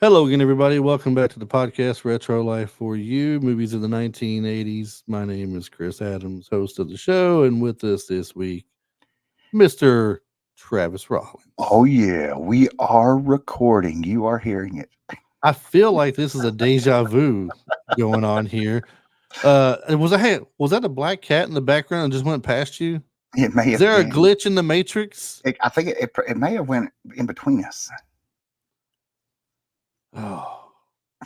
Hello again, everybody. Welcome back to the podcast Retro Life for You, movies of the 1980s. My name is Chris Adams, host of the show, and with us this week, Mr. Travis Oh, Rollins. yeah, we are recording. You are hearing it. I feel like this is a deja vu going on here. Was that a black cat in the background and just went past you? It may Is have there a been. glitch in the matrix? I think it may have went in between us. Oh,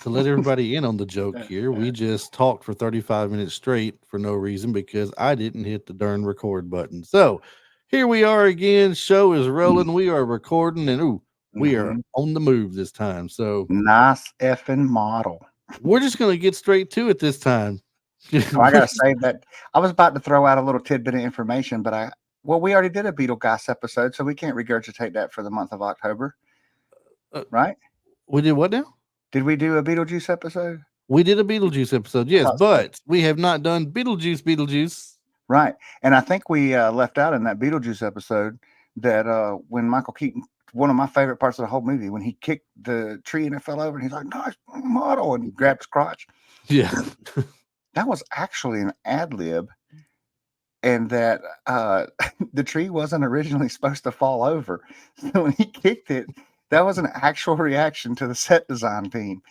to let everybody in on the joke here, we just talked for 35 minutes straight for no reason because I didn't hit the darn record button. So here we are again. Show is rolling. We are recording, and we are Mm-hmm. on the move this time. So Nice effing model. we're just going to get straight to it this time. Oh, I gotta say that I was about to throw out a little tidbit of information, but we already did a Beetlegeist episode, so we can't regurgitate that for the month of October, Uh, right? we did what now? Did we do a Beetlejuice episode? We did a Beetlejuice episode, I yes, thought so. but we have not done Beetlejuice. Right. And I think we left out in that Beetlejuice episode that when Michael Keaton, one of my favorite parts of the whole movie, when he kicked the tree and it fell over and he's like, nice model, and he grabbed his crotch. Yeah. That was actually an ad lib, and that the tree wasn't originally supposed to fall over. So when he kicked it, that was an actual reaction to the set design team.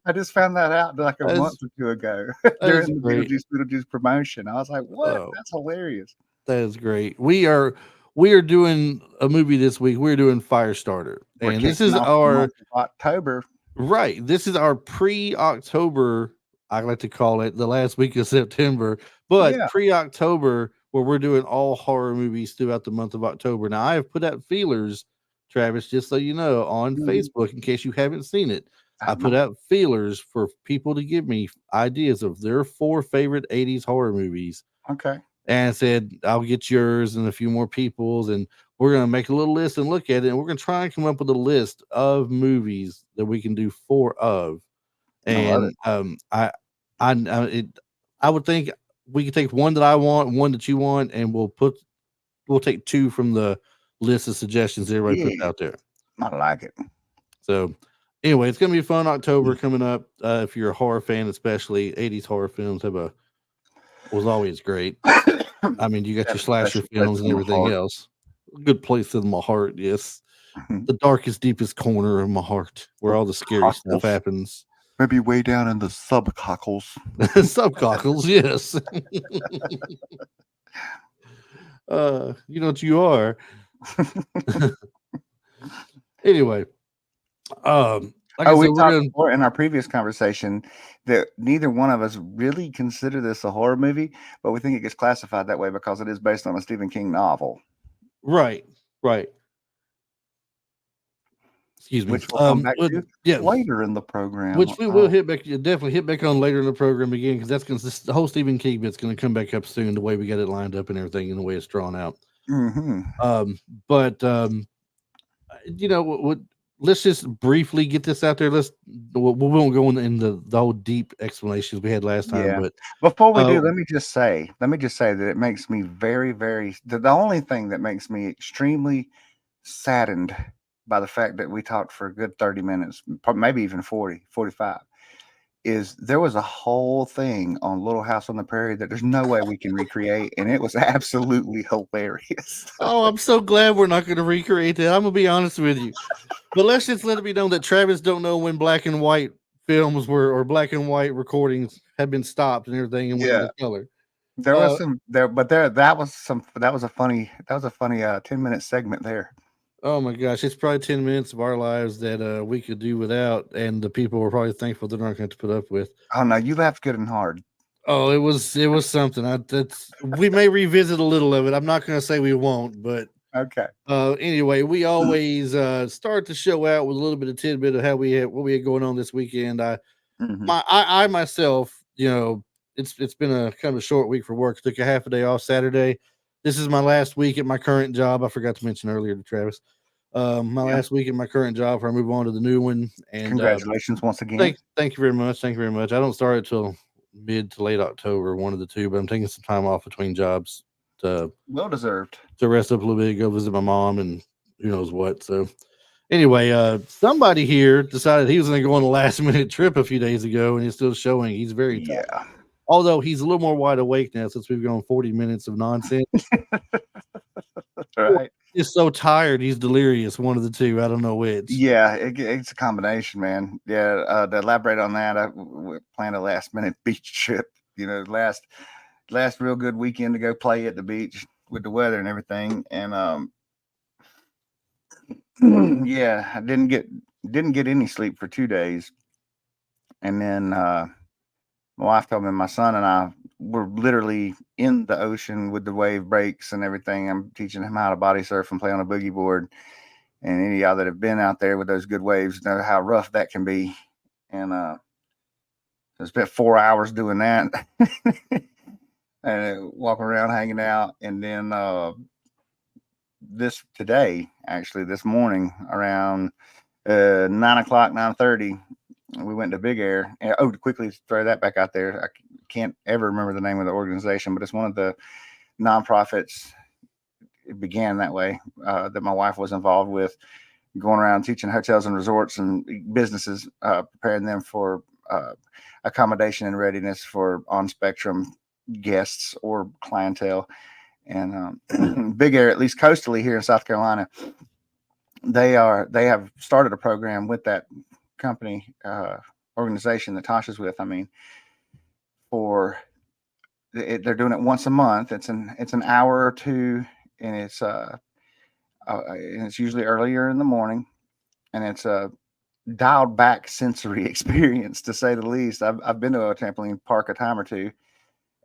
I just found that out like a month That's, or two ago that's during the great. Beetlejuice promotion. I was like, what? Oh, That's hilarious. that is great. We are doing a movie this week. We're doing Firestarter. We're And this kicking is off the our month of October. right. This is our pre-October, I like to call it the last week of September, but Yeah. pre-October where we're doing all horror movies throughout the month of October. Now I have put out feelers, Travis, just so you know, on Mhm. Facebook in case you haven't seen it. I I have put not. out feelers for people to give me ideas of their four favorite 80s horror movies Okay. and said, I'll get yours and a few more people's, and we're going to make a little list and look at it. And we're going to try and come up with a list of movies that we can do four of. I love it. And I would think we could take one that I want, one that you want, and we'll take two from the list of suggestions everybody puts Yeah. out there. I like it. So anyway, it's going to be a fun October coming up. If you're a horror fan, especially 80s horror films was always great. I mean, you got Have your a slasher special place films and in my everything heart. else. A good place in my heart, yes. Mhm. The darkest, deepest corner of my heart where The all the scary stuff cockles. happens. Maybe way down in the subcockles. Subcockles, yes. You know what you are. Anyway, like I Oh, said, we we're talked gonna before in our previous conversation that neither one of us really consider this a horror movie, but we think it gets classified that way because it is based on a Stephen King novel, right, right. Excuse me. which we'll come back to Yeah, later in the program. which we will hit back, definitely hit back on later in the program again because that's going to the whole Stephen King bit's going to come back up soon. The way we got it lined up and everything, and the way it's drawn out. Hmm. But what? Let's just briefly get this out there. We won't go in the whole deep explanations we had last time, Yeah. but Before we uh, do, let me just say that it makes me very, very the only thing that makes me extremely saddened by the fact that we talked for a good 30 minutes, maybe even 40, 45, is there was a whole thing on Little House on the Prairie that there's no way we can recreate, and it was absolutely hilarious. oh, I'm so glad we're not going to recreate that. I'm gonna be honest with you, but let's just let it be known that Travis don't know when black and white films were or black and white recordings had been stopped and everything and went Yeah. into color. There was Uh, some there, but there that was a funny 10-minute segment there. oh my gosh, it's probably 10 minutes of our lives that we could do without, and the people were probably thankful they're not going to put up with. Oh no, you laughed good and hard. Oh, it was something. We may revisit a little of it. I'm not going to say we won't, but Okay. anyway, we always start the show out with a little bit of tidbit of what we had going on this weekend. Hmm. I myself, it's been a kind of a short week for work. Took a half a day off Saturday. This is my last week at my current job. I forgot to mention earlier to Travis. My Yeah. last week at my current job before I move on to the new one. And Congratulations once again. thank you very much. Thank you very much. I don't start until mid to late October, one of the two, but I'm taking some time off between jobs to Well deserved. rest up a little bit, go visit my mom, and who knows what. So Anyway, somebody here decided he was going to go on a last minute trip a few days ago, and it's still showing he's very tired. Yeah. Although he's a little more wide awake now since we've gone 40 minutes of nonsense. Or Right. he's so tired, he's delirious. One of the two. I don't know which. Yeah, it's a combination, man. Yeah, to elaborate on that, we planned a last minute beach trip. Last real good weekend to go play at the beach with the weather and everything. And yeah, I didn't get any sleep for 2 days. And then my wife told me my son and I were literally in the ocean with the wave breaks and everything. I'm teaching him how to body surf and play on a boogie board. And any of y'all that have been out there with those good waves know how rough that can be. And I spent 4 hours doing that and walking around, hanging out. And then this morning around 9:00, 9:30, we went to Big Air. And, to quickly throw that back out there, I can't ever remember the name of the organization, but it's one of the nonprofits. It began that way, that my wife was involved with, going around teaching hotels and resorts and businesses, preparing them for accommodation and readiness for on spectrum guests or clientele. And Big Air, at least coastally here in South Carolina, they have started a program with that company, organization that Tasha's with. I mean, they're doing it once a month. It's an hour or two, and it's usually earlier in the morning, and it's a dialed back sensory experience, to say the least. I've been to a trampoline park a time or two,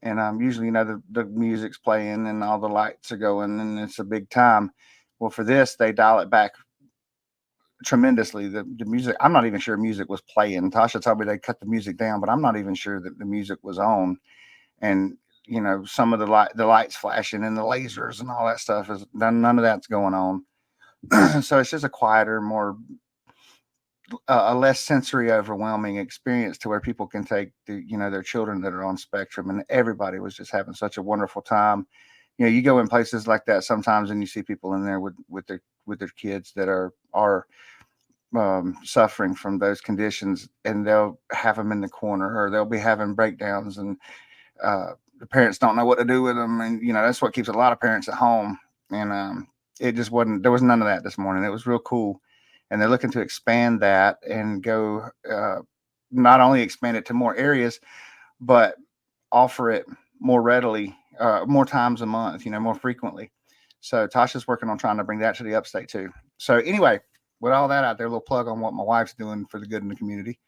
and usually, the music's playing and all the lights are going, and it's a big time. Well, for this, they dial it back tremendously. The music, I'm not even sure music was playing. Tasha told me they cut the music down, but I'm not even sure that the music was on. And some of the lights flashing and the lasers and all that stuff is none of that's going on. So it's just a quieter, more a less sensory overwhelming experience, to where people can take their children that are on spectrum, and everybody was just having such a wonderful time. You go in places like that sometimes and you see people in there with their kids that are suffering from those conditions, and they'll have them in the corner, or they'll be having breakdowns, and the parents don't know what to do with them, and that's what keeps a lot of parents at home. And it just wasn't. There was none of that this morning. It was real cool, and they're looking to expand that and go, not only expand it to more areas, but offer it more readily, more times a month, more frequently. So Tasha's working on trying to bring that to the upstate too. So anyway, with all that out there, a little plug on what my wife's doing for the good in the community.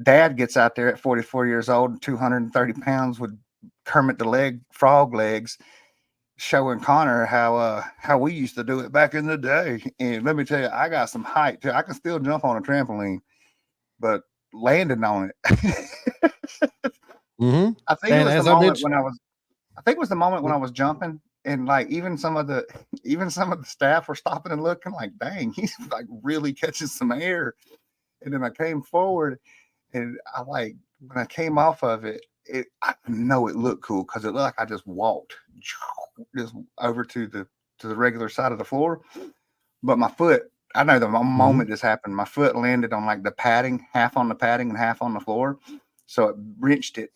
Dad gets out there at 44 years old, 230 pounds, with Kermit the frog legs, showing Connor how we used to do it back in the day. And let me tell you, I got some height too. I can still jump on a trampoline, but landing on it. Mm-hmm. I think And it was the as I moment mentioned, when I was jumping, and like even some of the staff were stopping and looking like, dang, he's like really catching some air. And then I came forward, and when I came off of it, I know it looked cool because it looked like I just walked just over to the regular side of the floor. But my foot, I know the mm-hmm. moment this happened, my foot landed on like the padding, half on the padding and half on the floor. So it wrenched it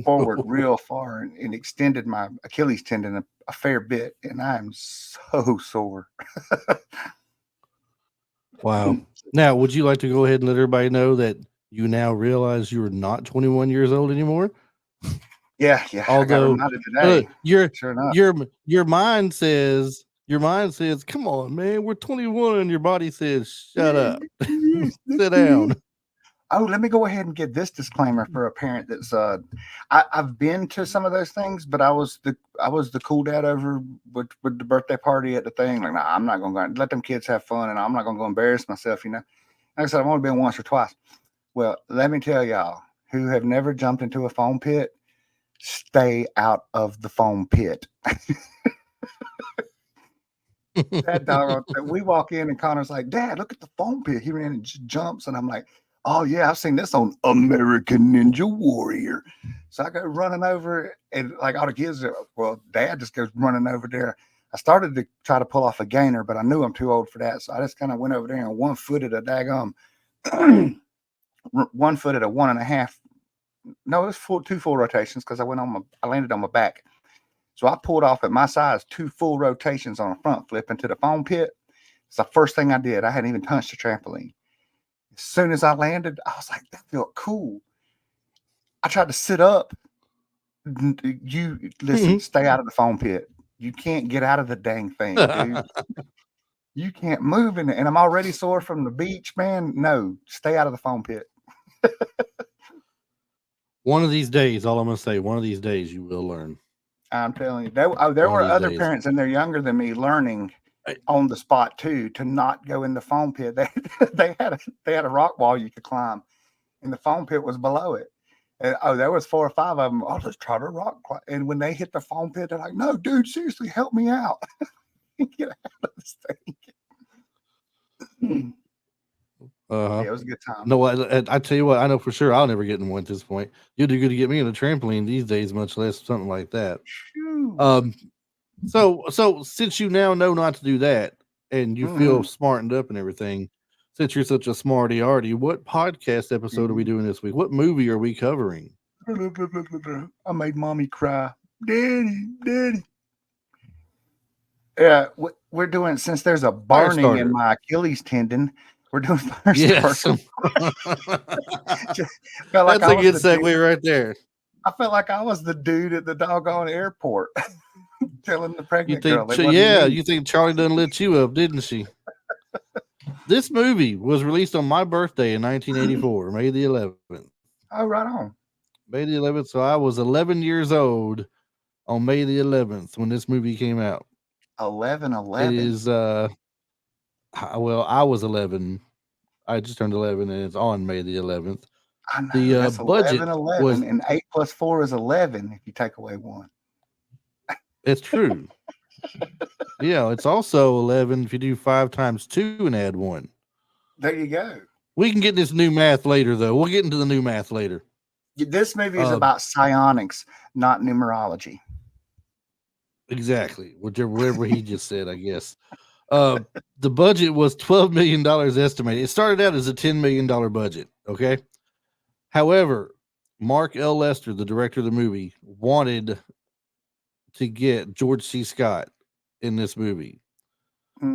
forward real far, and extended my Achilles tendon a fair bit. And I'm so sore. Wow. Now, would you like to go ahead and let everybody know that you now realize you are not 21 years old anymore? Yeah. I got Although reminded today. Sure enough. your mind says, come on, man, we're 21. And your body says, shut up. Sit down. Oh, let me go ahead and give this disclaimer for a parent that's I've been to some of those things, but I was the cool dad over with the birthday party at the thing. Like, nah, I'm not gonna go let them kids have fun, and I'm not gonna go embarrass myself, Like I said, I've only been once or twice. Well, let me tell y'all who have never jumped into a foam pit, stay out of the foam pit. That dog, we walk in and Connor's like, Dad, look at the foam pit. He ran and just jumps, and I'm like, oh yeah, I've seen this on American Ninja Warrior. So I go running over, and like all the kids are, well, Dad just goes running over there. I started to try to pull off a gainer, but I knew I'm too old for that. So I just kind of went over there and 1 footed a daggum, 1 foot at a 1.5. No, it was 2 full rotations because I landed on my back. So I pulled off at my size 2 full rotations on a front flip into the foam pit. It's the first thing I did. I hadn't even touched the trampoline. As soon as I landed, I was like, that felt cool. I tried to sit up. You listen, stay out of the foam pit. You can't get out of the dang thing, dude. You can't move in it. And I'm already sore from the beach, man. No, stay out of the foam pit. One of these days, all I'm going to say, one of these days you will learn. I'm telling you. There were other parents, and they're younger than me, learning on the spot too to not go in the foam pit. They had a rock wall you could climb, and the foam pit was below it. And, there was 4 or 5 of them. I'll just try to rock climb. And when they hit the foam pit, they're like, "No, dude, seriously, help me out. Get out of this thing." Yeah, it was a good time. No, I tell you what, I know for sure I'll never get in one at this point. You'll do good to get me in a trampoline these days, much less something like that. So since you now know not to do that and you feel smartened up and everything, since you're such a smarty arty, what podcast episode are we doing this week? What movie are we covering? I made mommy cry. Daddy. Yeah, we're doing, since there's a burning in my Achilles tendon, we're doing Firestarter. Yes. That's a good segue right there. I felt like I was the dude at the doggone airport telling the pregnant girl. You think Charlie done lit you up, didn't she? This movie was released on my birthday in 1984, May the 11th. Oh, right on. May the 11th. So I was 11 years old on May the 11th when this movie came out. 11. It is, well, I was 11. I just turned 11, and it's on May the 11th. I know, the that's budget 11, was, and 8 plus 4 is 11 if you take away 1. It's true. Yeah, it's also 11 if you do 5 times 2 and add 1. There you go. We can get this new math later, though. We'll get into the new math later. This movie is about psionics, not numerology. Exactly. Whatever he just said, I guess. The budget was $12 million estimated. It started out as a $10 million budget. Okay. However, Mark L. Lester, the director of the movie, wanted to get George C. Scott in this movie.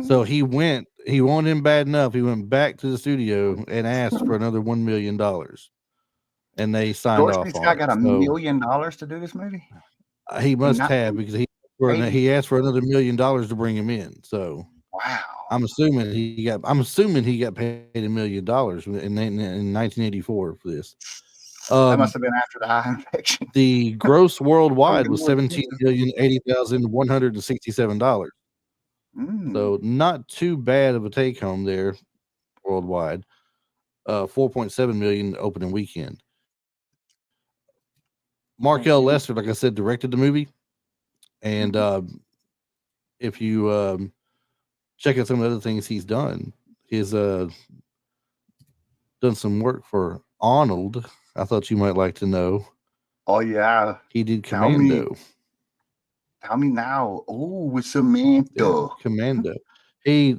So he wanted him bad enough. He went back to the studio and asked for another $1 million. And they signed off on it. George C. Scott got $1 million to do this movie? He must have, because he asked for another $1 million to bring him in. So wow. I'm assuming he got paid $1 million in 1984 for this. That must have been after the eye infection. The gross worldwide was $17,080,167. So not too bad of a take home there worldwide. 4.7 million opening weekend. Mark L. Lester, like I said, directed the movie. And if you check out some of the other things he's done, he's done some work for Arnold. I thought you might like to know. Oh, yeah. He did Commando. Tell me now. Oh, with Samantha. Yeah, Commando. He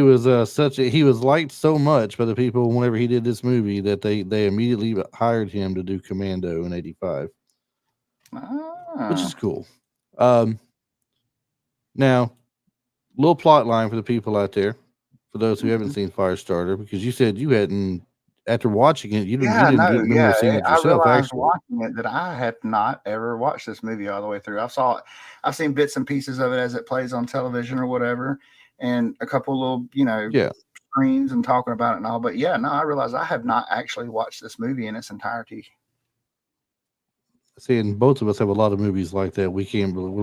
was liked so much by the people whenever he did this movie that they immediately hired him to do Commando in 85. Which is cool. Now, little plot line for the people out there, for those who haven't seen Firestarter, because you said you hadn't, after watching it, you didn't remember seeing it yourself. I realized watching it that I had not ever watched this movie all the way through. I've seen bits and pieces of it as it plays on television or whatever, and a couple little, screens and talking about it and all. But I realized I have not actually watched this movie in its entirety. See, and both of us have a lot of movies like that. We're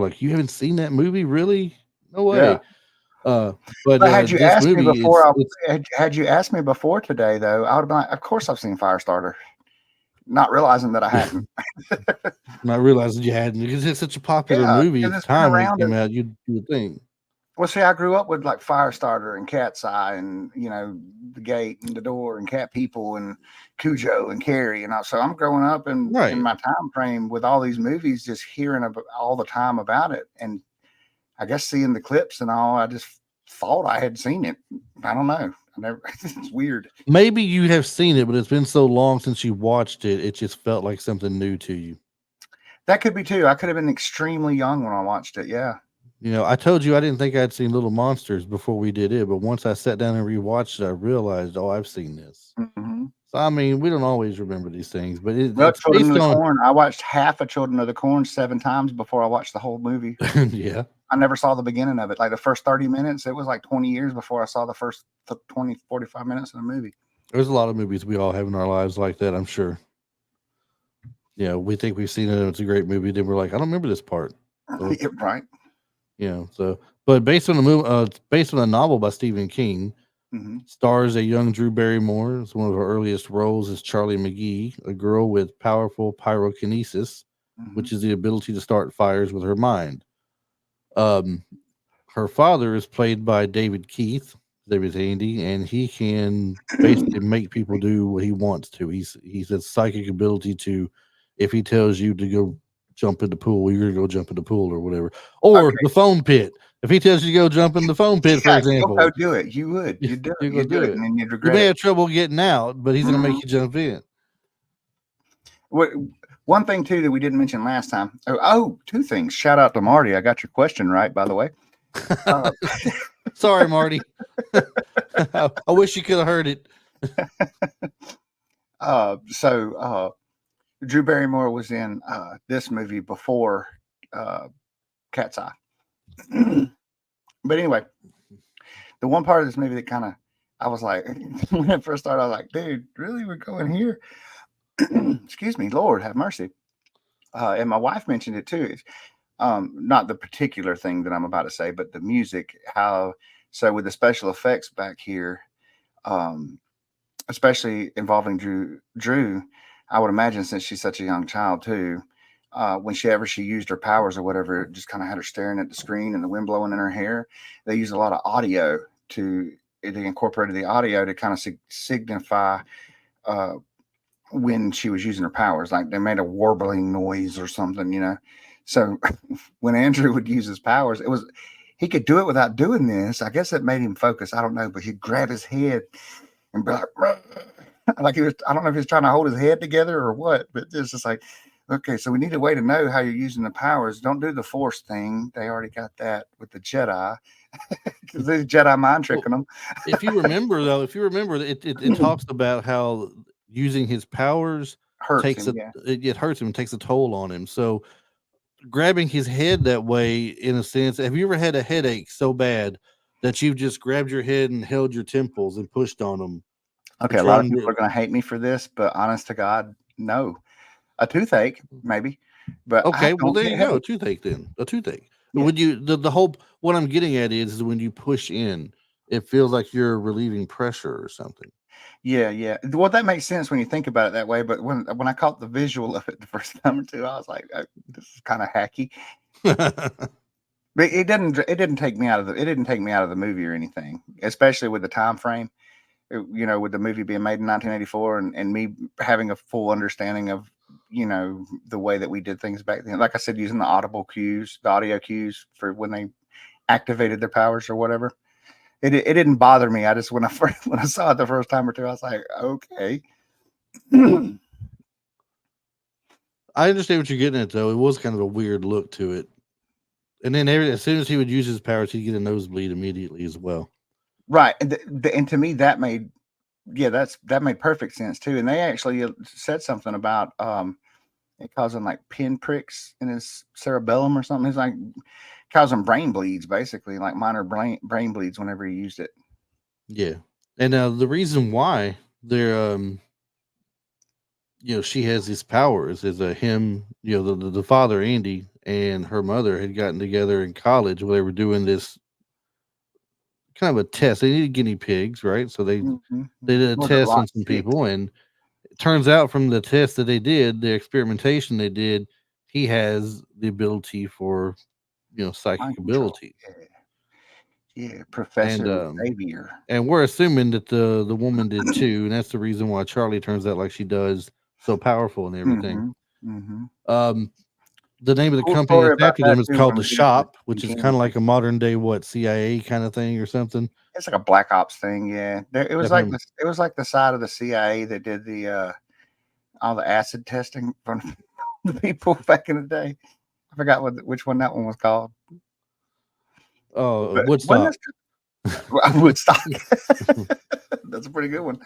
like, you haven't seen that movie, really? No way. Yeah. But had you asked me before, had you asked me before today, though, I would have been like, of course I've seen Firestarter, not realizing that I hadn't. Not realizing you hadn't, because it's such a popular movie. At the time when it came out, you would think. Well, see, I grew up with like Firestarter and Cat's Eye and, The Gate and The Door and Cat People and Cujo and Carrie. And so I'm growing up in Right. my time frame with all these movies, just hearing all the time about it. And I guess seeing the clips and all, I just thought I had seen it. I don't know. I never, it's weird. Maybe you have seen it, but it's been so long since you watched it, it just felt like something new to you. That could be too. I could have been extremely young when I watched it. Yeah. I told you I didn't think I'd seen Little Monsters before we did it, but once I sat down and rewatched it, I realized, oh, I've seen this. Mm-hmm. So I mean, we don't always remember these things, but Well, it's Children of based the on Corn. I watched half of Children of the Corn 7 times before I watched the whole movie. yeah. I never saw the beginning of it. Like the first 30 minutes, it was like 20 years before I saw the first 20, 45 minutes of the movie. There's a lot of movies we all have in our lives like that, I'm sure. We think we've seen it and it's a great movie, then we're like, I don't remember this part. So, Yeah, right. But based on the movie, it's based on a novel by Stephen King. Mm-hmm. Stars a young Drew Barrymore. It's one of her earliest roles as Charlie McGee, a girl with powerful pyrokinesis, Mm-hmm. which is the ability to start fires with her mind. Um, Her father is played by David Keith, David Andy, and he can basically make people do what he wants to. He's a psychic ability to, if he tells you to go jump in the pool, you're gonna go jump in the pool or whatever, or Okay. the foam pit. If he tells you to go jump in the foam pit, for Yeah, you'll go example, do it. You would. you, You'd do it. you're gonna You'd do do it, it. and then you'd You regret may it. have trouble getting out, but he's gonna Mm-hmm. make you jump in. One thing too that we didn't mention last time. Oh, two things. Shout out to Marty. I got your question right, by the way. Uh, Sorry, Marty. I wish you could have heard it. so Drew Barrymore was in this movie before uh, Cat's Eye. But anyway, the one part of this movie that kind of I was like, when it first started, I was like, dude, really, we're going here? Excuse me, Lord, have mercy. And my wife mentioned it too. Not the particular thing that I'm about to say, but the music. How so with the special effects back here, um, especially involving Drew, I would imagine since she's such a young child too, when she used her powers or whatever, it just kind of had her staring at the screen and the wind blowing in her hair. They used a lot of audio they incorporated the audio to kind of signify uh, when she was using her powers. Like they made a warbling noise or something. So when Andrew would use his powers, he could do it without doing this. I guess it made him focus. I don't know, but he'd grab his head and be like, like he was. I don't know if he was trying to hold his head together or what, but it's just like, okay, so we need a way to know how you're using the powers. Don't do the force thing. They already got that with the Jedi because there's Jedi mind Well, tricking them. if you remember, it talks about how using his powers Hurts takes him, yeah. it hurts him and takes a toll on him. So grabbing his head that way, in a sense, have you ever had a headache so bad that you've just grabbed your head and held your temples and pushed on them to Okay, a try lot of and people are going to hate me for this, but honest to God, no. A toothache, maybe, but I okay, well don't there get you go, a headaches. toothache then. A toothache. Yeah, When you the whole what I'm getting at is when you push in, it feels like you're relieving pressure or something. yeah, yeah. Well, that makes sense when you think about it that way. But when I caught the visual of it the first time or two, I was like, "This is kind of hacky." But it didn't take me out of the movie or anything, especially with the time frame. With the movie being made in 1984 and me having a full understanding of the way that we did things back then. Like I said, using the audio cues for when they activated their powers or whatever. It didn't bother me. I just when I saw it the first time or two, I was like, okay. I understand what you're getting at, though. It was kind of a weird look to it. And then as soon as he would use his powers, he'd get a nosebleed immediately as well. Right, and to me that made that made perfect sense too. And they actually said something about it causing like pinpricks in his cerebellum or something. It's like causing brain bleeds, basically, like minor brain bleeds whenever he used it. Yeah. And the reason why they're, she has these powers is him, the father, Andy, and her mother had gotten together in college where they were doing this kind of a test. They needed guinea pigs, right? So they did a Was it test lot on some 6? people, and it turns out from the test that they did, the experimentation they did, he has the ability for psychic Mind control. ability. Yeah. Yeah, and Professor Xavier. and we're assuming that the woman did too, and that's the reason why Charlie turns out like she does, so powerful and everything. Mm-hmm. Mm-hmm. Um, the name of the Cool company story that's about after that them is too. called When the we get into the Shop, Stephen which is King, kind of like a modern day CIA kind of thing or something. it's like a black ops thing. Yeah, it was like Definitely. this. It was like the side of the CIA that did the all the acid testing from the people back in the day. I forgot which one that one was called, Oh, but wasn't Woodstock. Woodstock? That's a pretty good one.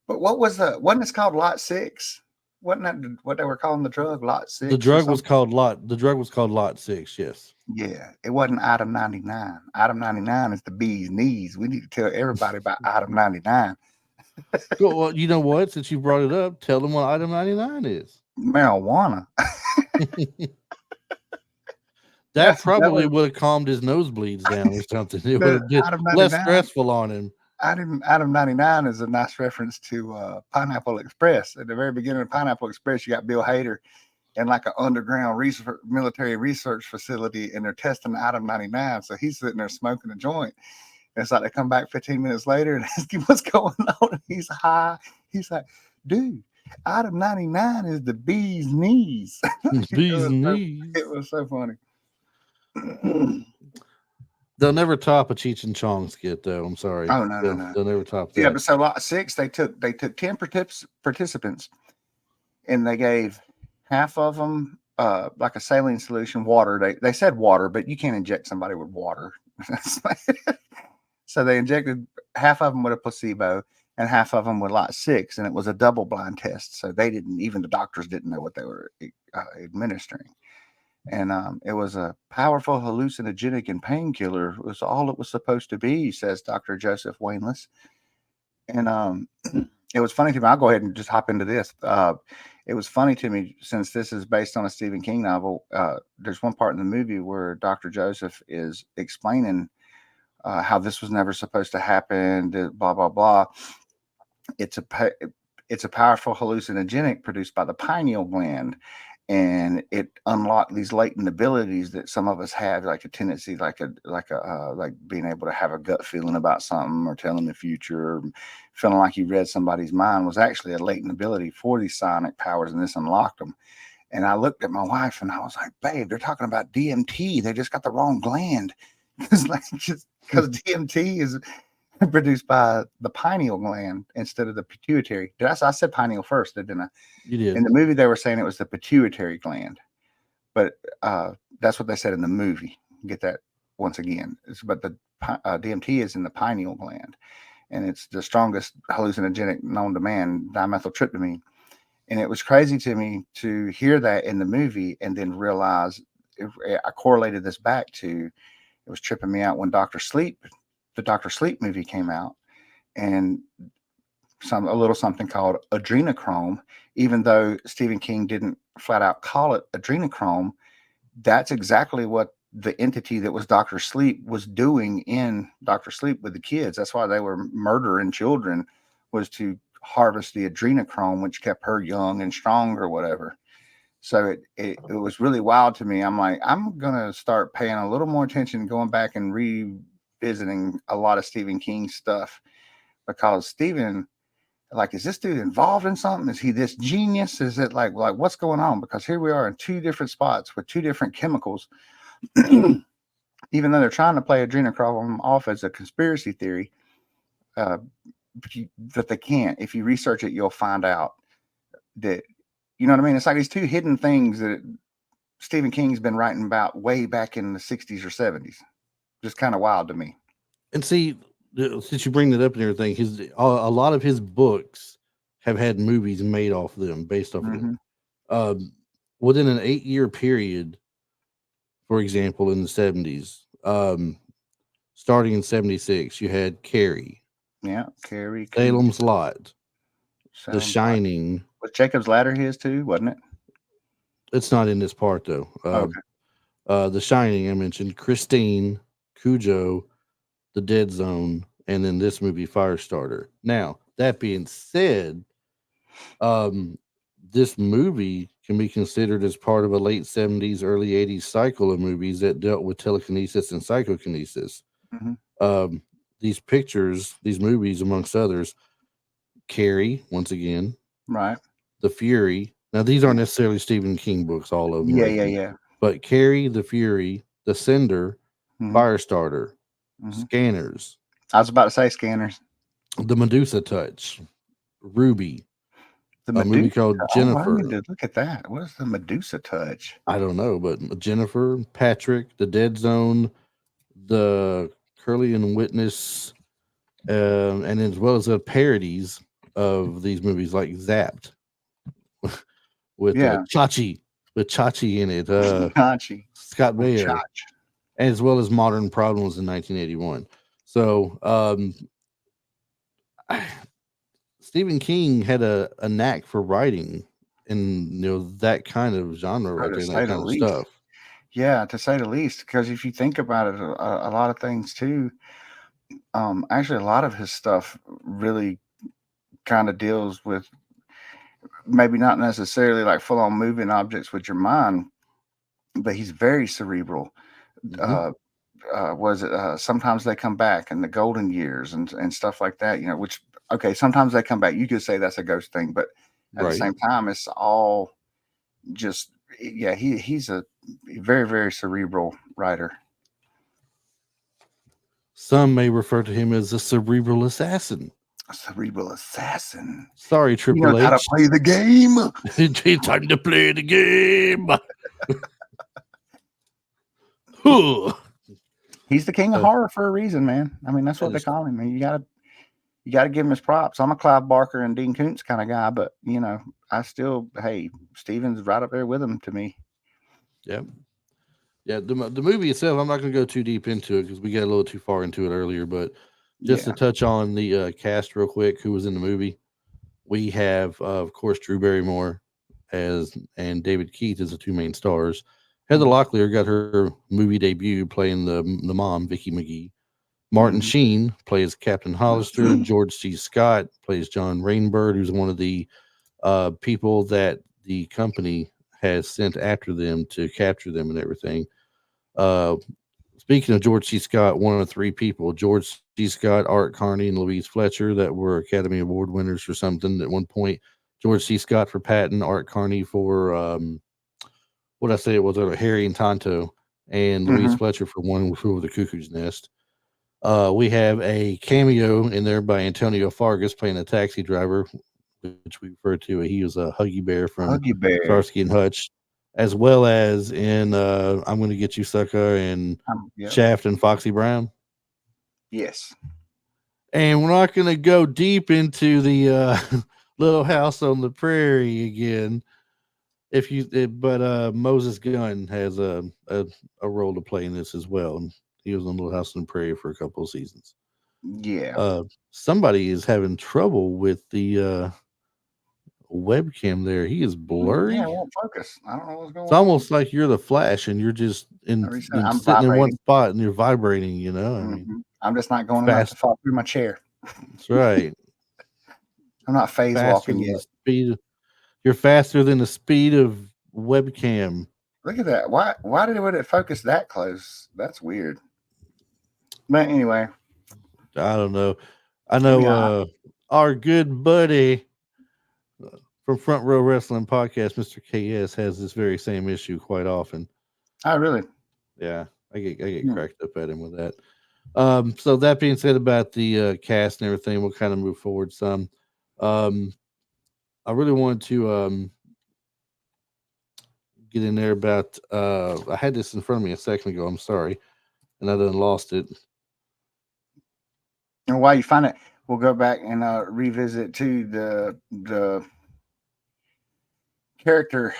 But what was the wasn't this called Lot Six? Wasn't that what they were calling the drug, Lot The Six or drug was something? called Lot. The drug was called Lot 6. Yes. Yeah, it wasn't Item 99. Item 99 is the bee's knees. We need to tell everybody about Item 99. Cool. Well, you know what? Since you brought it up, tell them what item 99 is. Marijuana. That That probably was would have calmed his nosebleeds down or something. It would the have been Item less 99. stressful on him. Item 99 is a nice reference to Pineapple Express. At the very beginning of Pineapple Express, you got Bill Hader in like an underground military research facility, and they're testing Item 99. So he's sitting there smoking a joint. And it's like they come back 15 minutes later and ask him what's going on. And he's high. He's like, dude, Item 99 is the bee's knees. Bees knees. It was so funny. They'll never top a Cheech and Chong skit, though. I'm sorry. Oh no, no, no. They'll never top Yeah, that. but so lot six, they took 10 participants, and they gave half of them like a saline solution, water. They said water, but you can't inject somebody with water. So they injected half of them with a placebo and half of them with lot six, and it was a double blind test. So they didn't, even the doctors didn't know what they were administering. And it was a powerful hallucinogenic and painkiller. It was all it was supposed to be, says Dr. Joseph Wainless. And it was funny to me. I'll go ahead and just hop into this. It was funny to me, since this is based on a Stephen King novel. There's one part in the movie where Dr. Joseph is explaining how this was never supposed to happen. Blah blah blah. It's a powerful hallucinogenic produced by the pineal gland, and it unlocked these latent abilities that some of us have, like a tendency, like being able to have a gut feeling about something, or telling the future, or feeling like you read somebody's mind, was actually a latent ability for these psionic powers, and this unlocked them. And I looked at my wife and I was like, babe, they're talking about DMT. They just got the wrong gland. It's like, just because DMT is produced by the pineal gland instead of the pituitary. I said pineal first, didn't I? You did. In the movie, they were saying it was the pituitary gland, but that's what they said in the movie. Get that once again. But the DMT is in the pineal gland, and it's the strongest hallucinogenic known to man, dimethyltryptamine. And it was crazy to me to hear that in the movie, and then realize I correlated this back to, it was tripping me out when the Doctor Sleep movie came out, and a little something called adrenochrome. Even though Stephen King didn't flat out call it adrenochrome, that's exactly what the entity that was Doctor Sleep was doing in Doctor Sleep with the kids. That's why they were murdering children, was to harvest the adrenochrome, which kept her young and strong or whatever. So it was really wild to me. I'm like, I'm gonna start paying a little more attention, going back and revisiting a lot of Stephen King stuff, because Stephen, like, is this dude involved in something? Is he this genius? Is it like what's going on? Because here we are in two different spots with two different chemicals. Even though they're trying to play adrenochrome off as a conspiracy theory, uh, that they can't. If you research it, you'll find out that, you know what I mean? It's like these two hidden things that Stephen King's been writing about way back in the 60s or 70s. Just kind of wild to me. And see, since you bring that up and everything, a lot of his books have had movies made off them, based off of them. Um, Within an 8-year period, for example, in the 70s, starting in 76, you had Carrie, Yeah, Carrie, Salem's Lot, The sounds like, Shining. was Jacob's Ladder his too, wasn't it? It's not in this part though. Okay. The Shining, I mentioned, Christine, Cujo, The Dead Zone, and then this movie Firestarter. Now, that being said, um, this movie can be considered as part of a late 70s, early 80s cycle of movies that dealt with telekinesis and psychokinesis. Hmm. Um, these pictures, these movies, amongst others, Carrie, once again, Right. The Fury. Now, these aren't Yeah. necessarily Stephen King books, all of them, Yeah. Yeah. Ricky, Yeah. but Carrie, The Fury, The Cinder, Hmm. Firestarter, Hmm. Scanners, I was about to say Scanners. The Medusa Touch, Ruby, The a movie Medusa. called Oh, I need Jennifer. to look at that. What is the Medusa touch? I don't know, but Jennifer, Patrick, The Dead Zone, The Curly and Witness, and as well as parodies of these movies like Zapped with Yeah. Chachi in it, Hachi Scott or Baio, Chach. as well as Modern Problems in 1981. So Stephen King had a knack for writing in that kind of genre Oh, right to there, and say that the kind of least. stuff. Yeah, to say the least. Because if you think about it, a lot of things too. Actually, a lot of his stuff really kind of deals with maybe not necessarily like full on moving objects with your mind, but he's very cerebral. Hmm. Uh, was it sometimes they come back in the golden years and stuff like that, which okay, sometimes they come back, you could say that's a ghost thing, but at the Right. same time it's all just, yeah, he's a very very cerebral writer. Some may refer to him as a cerebral assassin. A cerebral assassin. Sorry, He knows Triple how to H. play the game. It's time to play the game. Huh. He's the king of Uh, horror for a reason, man. I mean, that's that what they is call him. You gotta give him his props. I'm a Clive Barker and Dean Koontz kind of guy, but I still, hey, Steven's right up there with him to me. yeah. Yeah, the movie itself, I'm not going to go too deep into it because we got a little too far into it earlier. But just to Yeah. touch on the cast real quick, who was in the movie, we have, of course, Drew Barrymore as and David Keith as the two main stars. Heather Hmm. Locklear got her movie debut playing the mom, Vicky McGee. Martin Hmm. Sheen plays Captain Hollister. George C. Scott plays John Rainbird, who's one of the people that the company has sent after them to capture them and everything. Uh, Speaking of George C. Scott, one of three people, George C. Scott, Art Carney, and Louise Fletcher, that were Academy Award winners for something at one point. George C. Scott for Patton, Art Carney for what I say it was Harry and Tonto, and Louise Hmm. Fletcher for One Who Flew Over the Cuckoo's Nest. We have a cameo in there by Antonio Fargas playing a taxi driver, which we refer to. He was a Huggy Bear from Huggy Bear. Starsky and Hutch, as well as in I'm Going to Get You Sucker and Yep. Shaft and Foxy Brown. Yes. And we're not going to go deep into the Little House on the Prairie again. But Moses Gunn has a role to play in this as well, and he was on Little House on the Prairie for a couple of seasons. Yeah. Somebody is having trouble with the webcam there. He is Yeah, it blurry. won't focus. I don't know what's It's going on. almost like you're the Flash, and you're just I'm sitting in one vibrating. spot, and you're vibrating. I mean, I'm just not going enough to fast. fall through my chair. That's right. I'm not phase Faster walking than yet. the speed. You're faster than the speed of webcam. Look at that. Would it focus that close? That's weird. But anyway, I don't know. I we know got. our good buddy from Front Row Wrestling Podcast, Mr. KS, has this very same issue quite often. Oh, really? Yeah, I get Hmm. cracked up at him with that. So that being said about the cast and everything, we'll kind of move forward some. Um, I really wanted to get in there about. I had this in front of me a second ago. I'm sorry, and I done lost it. And while you find it, we'll go back and revisit to the character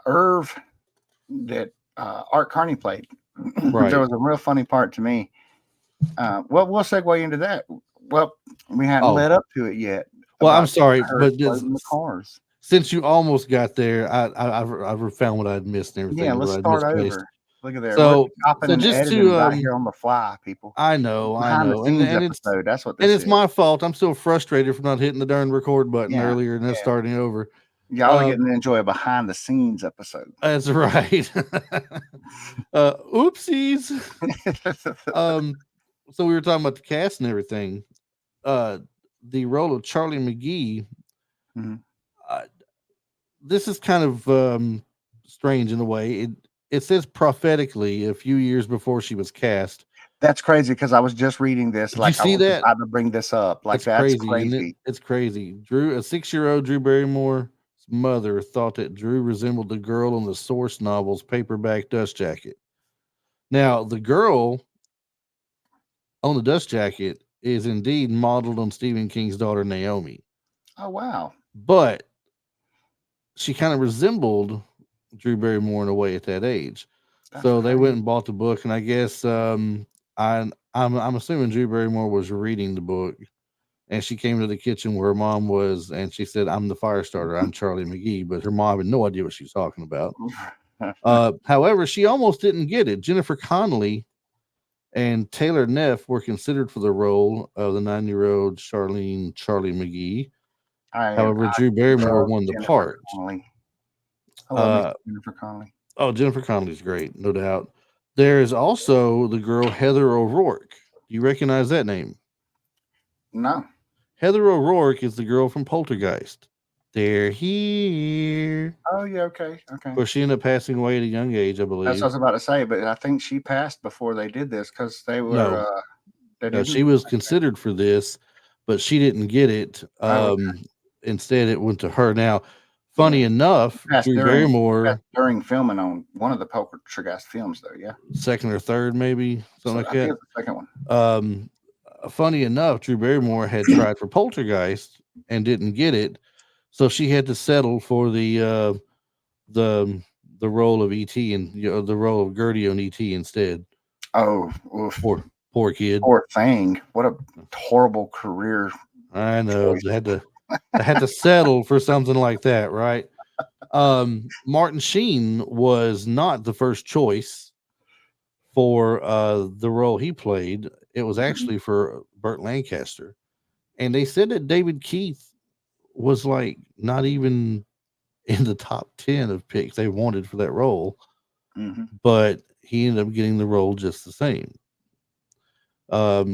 Irv that Art Carney played. There Right. was a real funny part to me. Well, we'll segue into that. Well, we hadn't Oh, led up to it yet well, I'm about sorry, her but exploding the cars. since you almost got there, I've found what I'd missed and Yeah, everything, let's what I'd start misplaced. over. Look at there. We're So, chopping so and just editing to right here on the fly, people. I Behind the know, and scenes and episode. That's what and this it's is. my fault. I'm still frustrated from not hitting the darn record button Yeah, earlier and then yeah. starting over. Y'all are getting to enjoy a behind the scenes episode. That's right. Oopsies. So we were talking about the cast and everything. The role of Charlie McGee. Mhm. Uh, this is kind of strange in a way. It says prophetically a few years before she was cast. That's crazy because I was just reading this. Did you Like I see was that? about to bring this up. Like That's that's crazy, isn't it? crazy. It's crazy. A 6-year-old Drew Barrymore's mother thought that Drew resembled the girl on the Source novel's paperback dust jacket. Now, the girl on the dust jacket is indeed modeled on Stephen King's daughter Naomi, Oh wow, but she kind of resembled Drew Barrymore in a way at that age. that's So they went crazy. and bought the book, and I guess I'm assuming Drew Barrymore was reading the book, and she came to the kitchen where her mom was, and she said, "I'm the Firestarter. I'm Charlie McGee," but her mom had no idea what she was talking about. However, she almost didn't get it. Jennifer Connelly and Taylor Neff were considered for the role of the 9-year-old Charlie McGee. I However, Drew Barrymore love won the Jennifer part. Connelly. I love me Uh, some Jennifer Connelly. oh, Jennifer Connelly's great, no doubt. There is also the girl Heather O'Rourke. Do you recognize that name? No. Heather O'Rourke is the girl from Poltergeist. They're here. Oh yeah. Okay. Of Okay. course, she ended up passing away at a young age, I That's what I believe. was about to say, but I think she passed before they did this because they were No, they no, didn't. she was considered for this, but she didn't get it. Oh Instead, it went to her. Now, yeah. funny enough, Drew Passed Barrymore, during filming on one of the Poltergeist films, though. Yeah. second or third, maybe something So like I think that. it's the second one. Um, Funny enough, Drew Barrymore had tried for Poltergeist and didn't get it, so she had to settle for the the role of ET and the role of Gertie on ET instead. Oh, oof. Poor kid. Poor thing. What a horrible career I know choice. they had to settle for something like that, right? Martin Sheen was not the first choice for the role he played. It was Mhm. actually for Burt Lancaster, and they said that David Keith was like not even in the top 10 of picks they wanted for that role, Mhm. but he ended up getting the role just the same.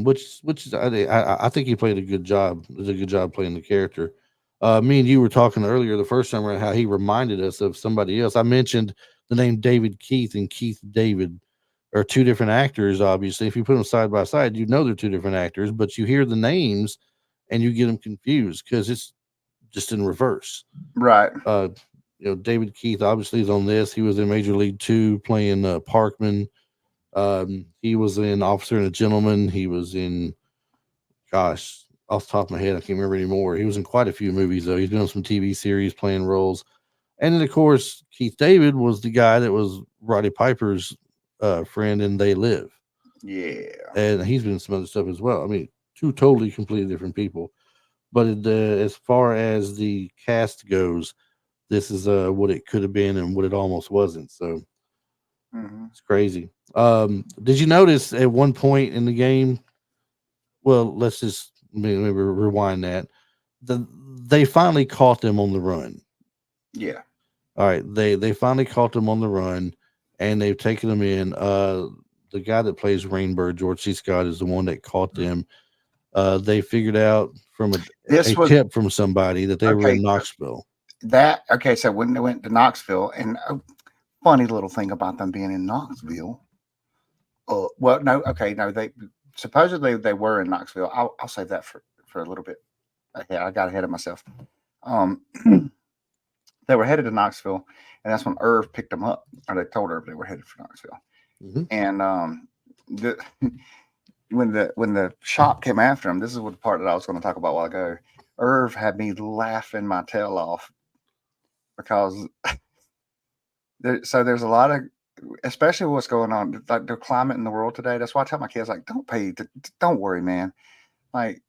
Which is, I think he played a good job. Did a good job playing the character. Me and you were talking earlier the first time around how he reminded us of somebody else. I mentioned the name David Keith and Keith David are two different actors. Obviously, if you put them side by side, you know they're two different actors, but you hear the names and you get them confused because it's just in reverse. Right. Uh, David Keith obviously is on this. He was in Major League Two playing Parkman. He was in Officer and a Gentleman. He was in, gosh, off the top of my head, I can't remember anymore. He was in quite a few movies though. He's been on some TV series playing roles. And then of course, Keith David was the guy that was Roddy Piper's friend in They Live, Yeah. and he's been in some other stuff as well. I mean, two totally completely different people. But as far as the cast goes, this is what it could have been and what it almost wasn't. So Mhm. it's crazy. Did you notice at one point in the game? Well, let's just maybe rewind that. They finally caught them on the run. Yeah. All right, they finally caught them on the run, and they've taken them in. The guy that plays Rainbird, George C. Scott, is the one that caught them. They figured out from a This was tip from somebody that they were okay. in Knoxville. That okay. So when they went to Knoxville, and a funny little thing about them being in Knoxville. Well, no, okay, no. They supposedly they were in Knoxville. I'll save that for a little bit. Okay, I got ahead of myself. Um, they were headed to Knoxville, and that's when Irv picked them up, or they told Irv they were headed for Knoxville. Mhm. And the when the shop came after him, this is what the part that I was going to talk about a while ago. Irv had me laughing my tail off because there's a lot of, especially what's going on, like the climate in the world today. That's why I tell my kids, like, don't worry, man. Like,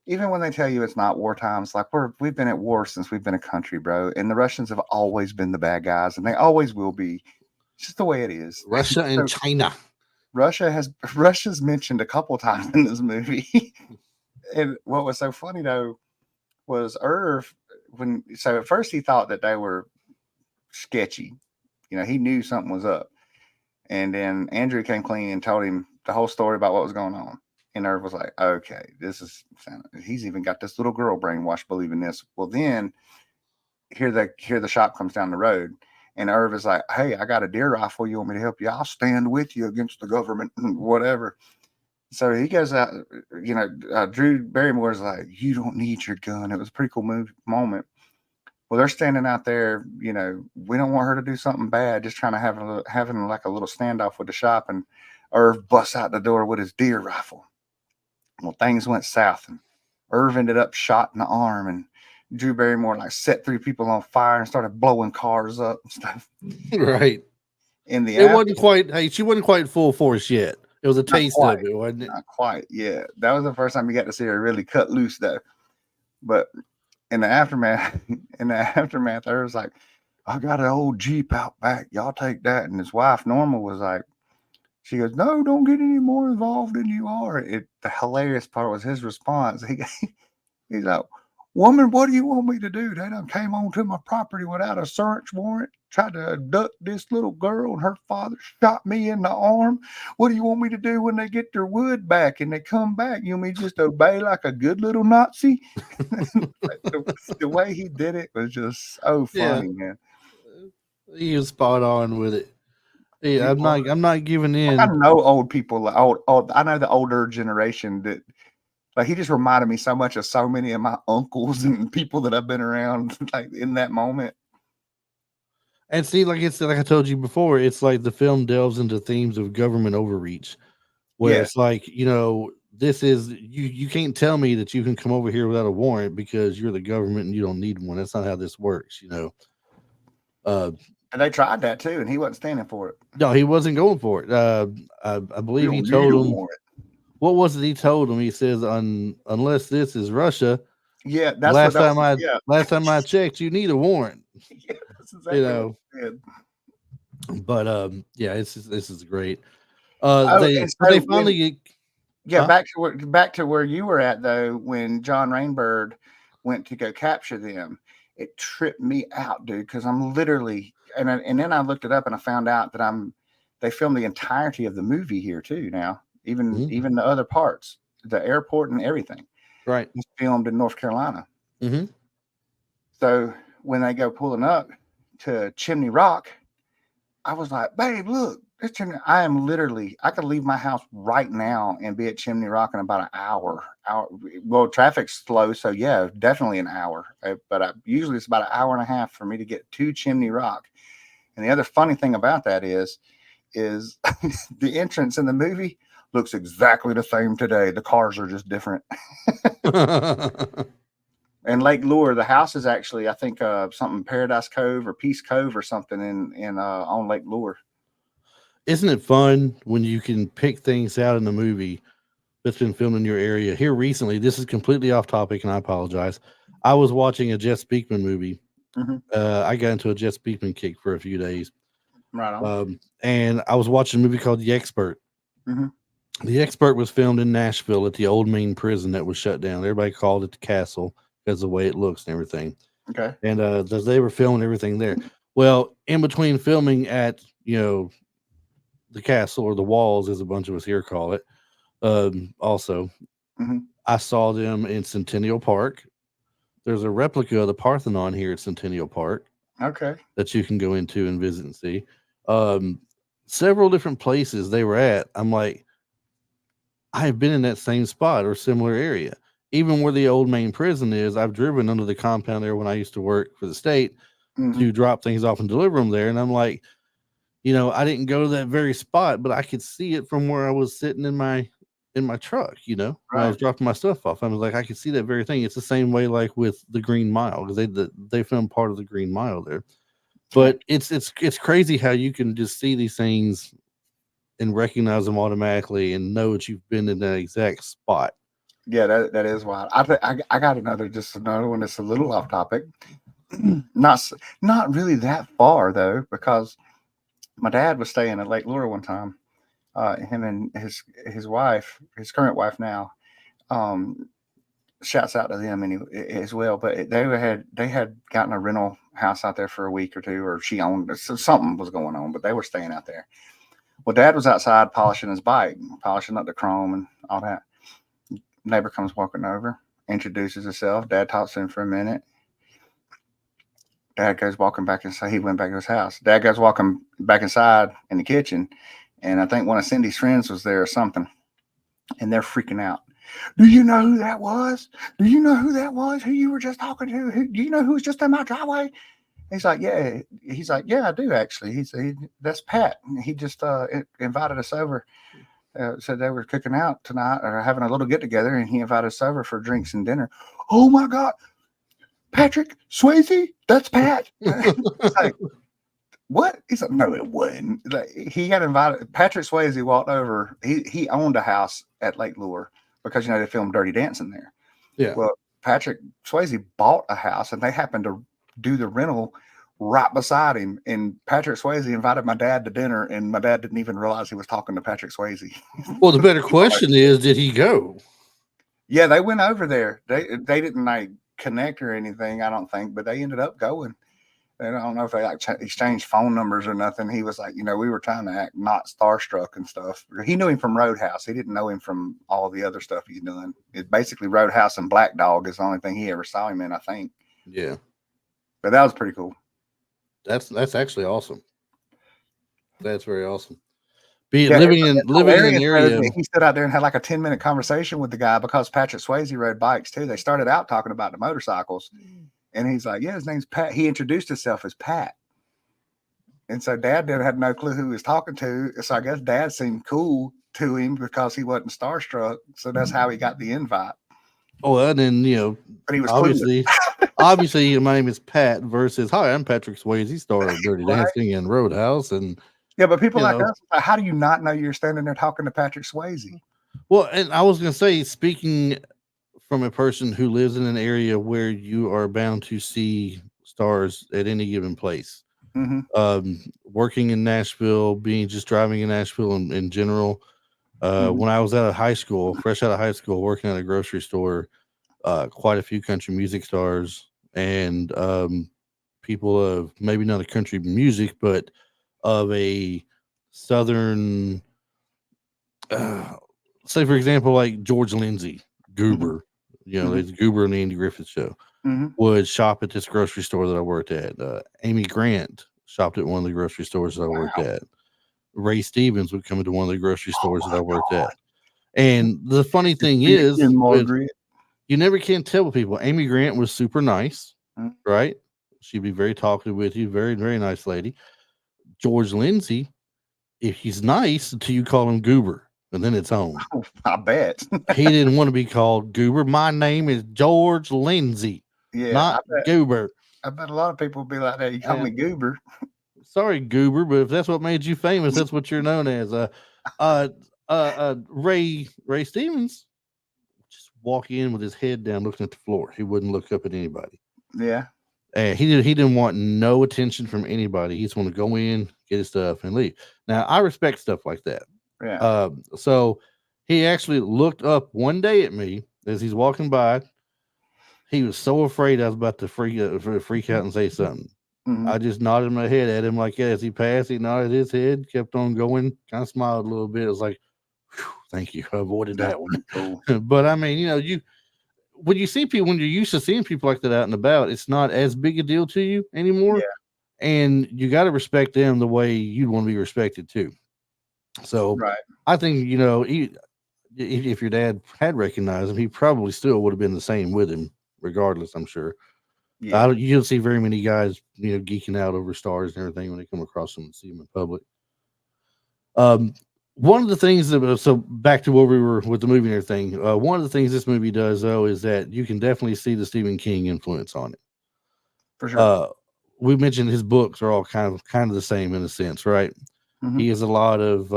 even when they tell you it's not war times, like we've been at war since we've been a country, bro. And the Russians have always been the bad guys, and they always will be. It's just the way it is. Russia and So China. Russia's mentioned a couple times in this movie. And what was so funny though was Irv. so at first he thought that they were sketchy. He knew something was up. And then Andrew came clean and told him the whole story about what was going on. And Irv was like, okay, he's even got this little girl brainwashed believing this. Well, then here the shop comes down the road. And Irv is like, hey, I got a deer rifle. You want me to help you? I'll stand with you against the government and whatever. So he goes out, Drew Barrymore is like, you don't need your gun. It was a pretty cool moment. Well, they're standing out there, we don't want her to do something bad, just trying to having like a little standoff with the shop. And Irv busts out the door with his deer rifle. Well, things went south, and Irv ended up shot in the arm, and Drew Barrymore like set 3 people on fire and started blowing cars up and stuff. Right. In the It wasn't quite. Hey, she wasn't quite full force yet. It was a taste of it, wasn't it? Not quite. Yeah, that was the first time you got to see her really cut loose, though. But in the aftermath, Irv was like, I got an old Jeep out back. Y'all take that. And his wife, Norma, was like, she goes, no, don't get any more involved than you are. The hilarious part was his response. He's like, woman, what do you want me to do? They done came onto my property without a search warrant, tried to abduct this little girl, and her father shot me in the arm. What do you want me to do when they get their wood back and they come back? You want me to just obey like a good little Nazi? the way he did it was just so funny, man. He was spot on with it. Yeah, I'm not giving in. I know old people, I know the older generation that, like, he just reminded me so much of so many of my uncles and people that I've been around, like, in that moment. And see, like I told you before, it's like the film delves into themes of government overreach, where it's like, this is you can't tell me that you can come over here without a warrant because you're the government and you don't need one. That's not how this works, And they tried that too, and he wasn't standing for it. No, he wasn't going for it. I believe he told him. What was it he told him? He says, unless this is Russia. Yeah, last time I checked, you need a warrant. Yeah, that's exactly what he said. But this is great. They finally back to where you were at, though, when John Rainbird went to go capture them. It tripped me out, dude, because I'm literally and then I looked it up and I found out that they filmed the entirety of the movie here too now, even the other parts, the airport and everything. Right. It's filmed in North Carolina. Mm-hmm. So when they go pulling up to Chimney Rock, I was like, babe, look, I could leave my house right now and be at Chimney Rock in about an hour. Well, traffic's slow, so yeah, definitely an hour. But usually it's about an hour and a half for me to get to Chimney Rock. And the other funny thing about that is the entrance in the movie looks exactly the same today. The cars are just different. And Lake Lure, the house is actually, I think, something Paradise Cove or Peace Cove or something in on Lake Lure. Isn't it fun when you can pick things out in the movie that's been filmed in your area? Here recently, this is completely off topic, and I apologize. I was watching a Jeff Speakman movie. Mm-hmm. I got into a Jeff Speakman kick for a few days. Right on. And I was watching a movie called The Expert. Mm-hmm. The Expert was filmed in Nashville at the old main prison that was shut down. Everybody called it the Castle because of the way it looks and everything. Okay. And they were filming everything there. Well, in between filming at, the castle or the walls, as a bunch of us here call it, also, I saw them in Centennial Park. There's a replica of the Parthenon here at Centennial Park. Okay. That you can go into and visit and see. Several different places they were at. I'm like, I have been in that same spot or similar area. Even where the old main prison is, I've driven under the compound there when I used to work for the state to drop things off and deliver them there. And I'm like, I didn't go to that very spot, but I could see it from where I was sitting in my truck, when I was dropping my stuff off. I was like, I could see that very thing. It's the same way like with the Green Mile, because they filmed part of the Green Mile there. But it's crazy how you can just see these things and recognize them automatically and know that you've been in that exact spot. Yeah, that is wild. I got another one that's a little off topic. Not really that far though, because my dad was staying at Lake Lure one time. Him and his wife, his current wife now, shouts out to them as well. But they had gotten a rental house out there for a week or two, or she owned so something was going on, but they were staying out there. Well, Dad was outside polishing his bike, polishing up the chrome and all that. Neighbor comes walking over, introduces herself. Dad talks to him for a minute. Dad goes walking back inside. He went back to his house. Dad goes walking back inside in the kitchen, and I think one of Cindy's friends was there or something, and they're freaking out. Do you know who that was? Do you know who that was? Who you were just talking to? Do you know who was just in my driveway? He's like, yeah. He's like, yeah, I do actually. That's Pat. He just invited us over. Said they were cooking out tonight or having a little get together, and he invited us over for drinks and dinner. Oh my God, Patrick Swayze, that's Pat. Like, what? He's like, no, it wasn't. Like, he got invited. Patrick Swayze walked over. He owned a house at Lake Lure because they filmed Dirty Dancing there. Yeah. Well, Patrick Swayze bought a house, and they happened to do the rental right beside him. And Patrick Swayze invited my dad to dinner, and my dad didn't even realize he was talking to Patrick Swayze. Well, the better question is, did he go? Yeah, they went over there. They didn't like connect or anything, I don't think, but they ended up going. And I don't know if they like exchanged phone numbers or nothing. He was like, we were trying to act not starstruck and stuff. He knew him from Roadhouse. He didn't know him from all the other stuff he's done. It's basically Roadhouse and Black Dog is the only thing he ever saw him in, I think. Yeah. But that was pretty cool. That's actually awesome. That's very awesome. Living in an area. He stood out there and had like a 10-minute conversation with the guy because Patrick Swayze rode bikes too. They started out talking about the motorcycles, and he's like, "Yeah, his name's Pat." He introduced himself as Pat, and so Dad had no clue who he was talking to. So I guess Dad seemed cool to him because he wasn't starstruck. So that's how he got the invite. Oh, and then but he was obviously my name is Pat versus hi, I'm Patrick Swayze, star of Dirty Dancing and Roadhouse, and yeah, but people like us, how do you not know you're standing there talking to Patrick Swayze? Well, and I was going to say, speaking from a person who lives in an area where you are bound to see stars at any given place, working in Nashville, driving in Nashville in general. When I was out of high school, fresh out of high school, working at a grocery store, quite a few country music stars and people of maybe not a country music, but of a southern, say for example, like George Lindsay, Goober, there's Goober in the Andy Griffith Show, would shop at this grocery store that I worked at. Amy Grant shopped at one of the grocery stores that I worked at. Ray Stevens would come into one of the grocery stores that I worked at. And the funny thing is, you never can tell with people. Amy Grant was super nice, right? She'd be very talkative with you, very, very nice lady. George Lindsay, if he's nice until you call him Goober, and then it's on. Oh, I bet. He didn't want to be called Goober. My name is George Lindsay, not Goober. I bet a lot of people would be like that. You call me Goober. Sorry, Goober, but if that's what made you famous, that's what you're known as. Ray Stevens just walk in with his head down, looking at the floor. He wouldn't look up at anybody. Yeah. And he didn't want no attention from anybody. He just wanted to go in, get his stuff, and leave. Now, I respect stuff like that. Yeah. So he actually looked up one day at me as he's walking by. He was so afraid I was about to freak out and say something. I just nodded my head at him like that. As he passed, he nodded his head, kept on going, kind of smiled a little bit. It was like, thank you. I avoided that one. Cool. But I mean, when you see people, when you're used to seeing people like that out and about, it's not as big a deal to you anymore. Yeah. And you got to respect them the way you'd want to be respected too. So I think, if your dad had recognized him, he probably still would have been the same with him regardless, I'm sure. Yeah. You don't see very many guys, geeking out over stars and everything when they come across them and see them in public. One of the things so back to where we were with the movie and everything, one of the things this movie does though is that you can definitely see the Stephen King influence on it. For sure. We mentioned his books are all kind of the same in a sense, right? He has a lot of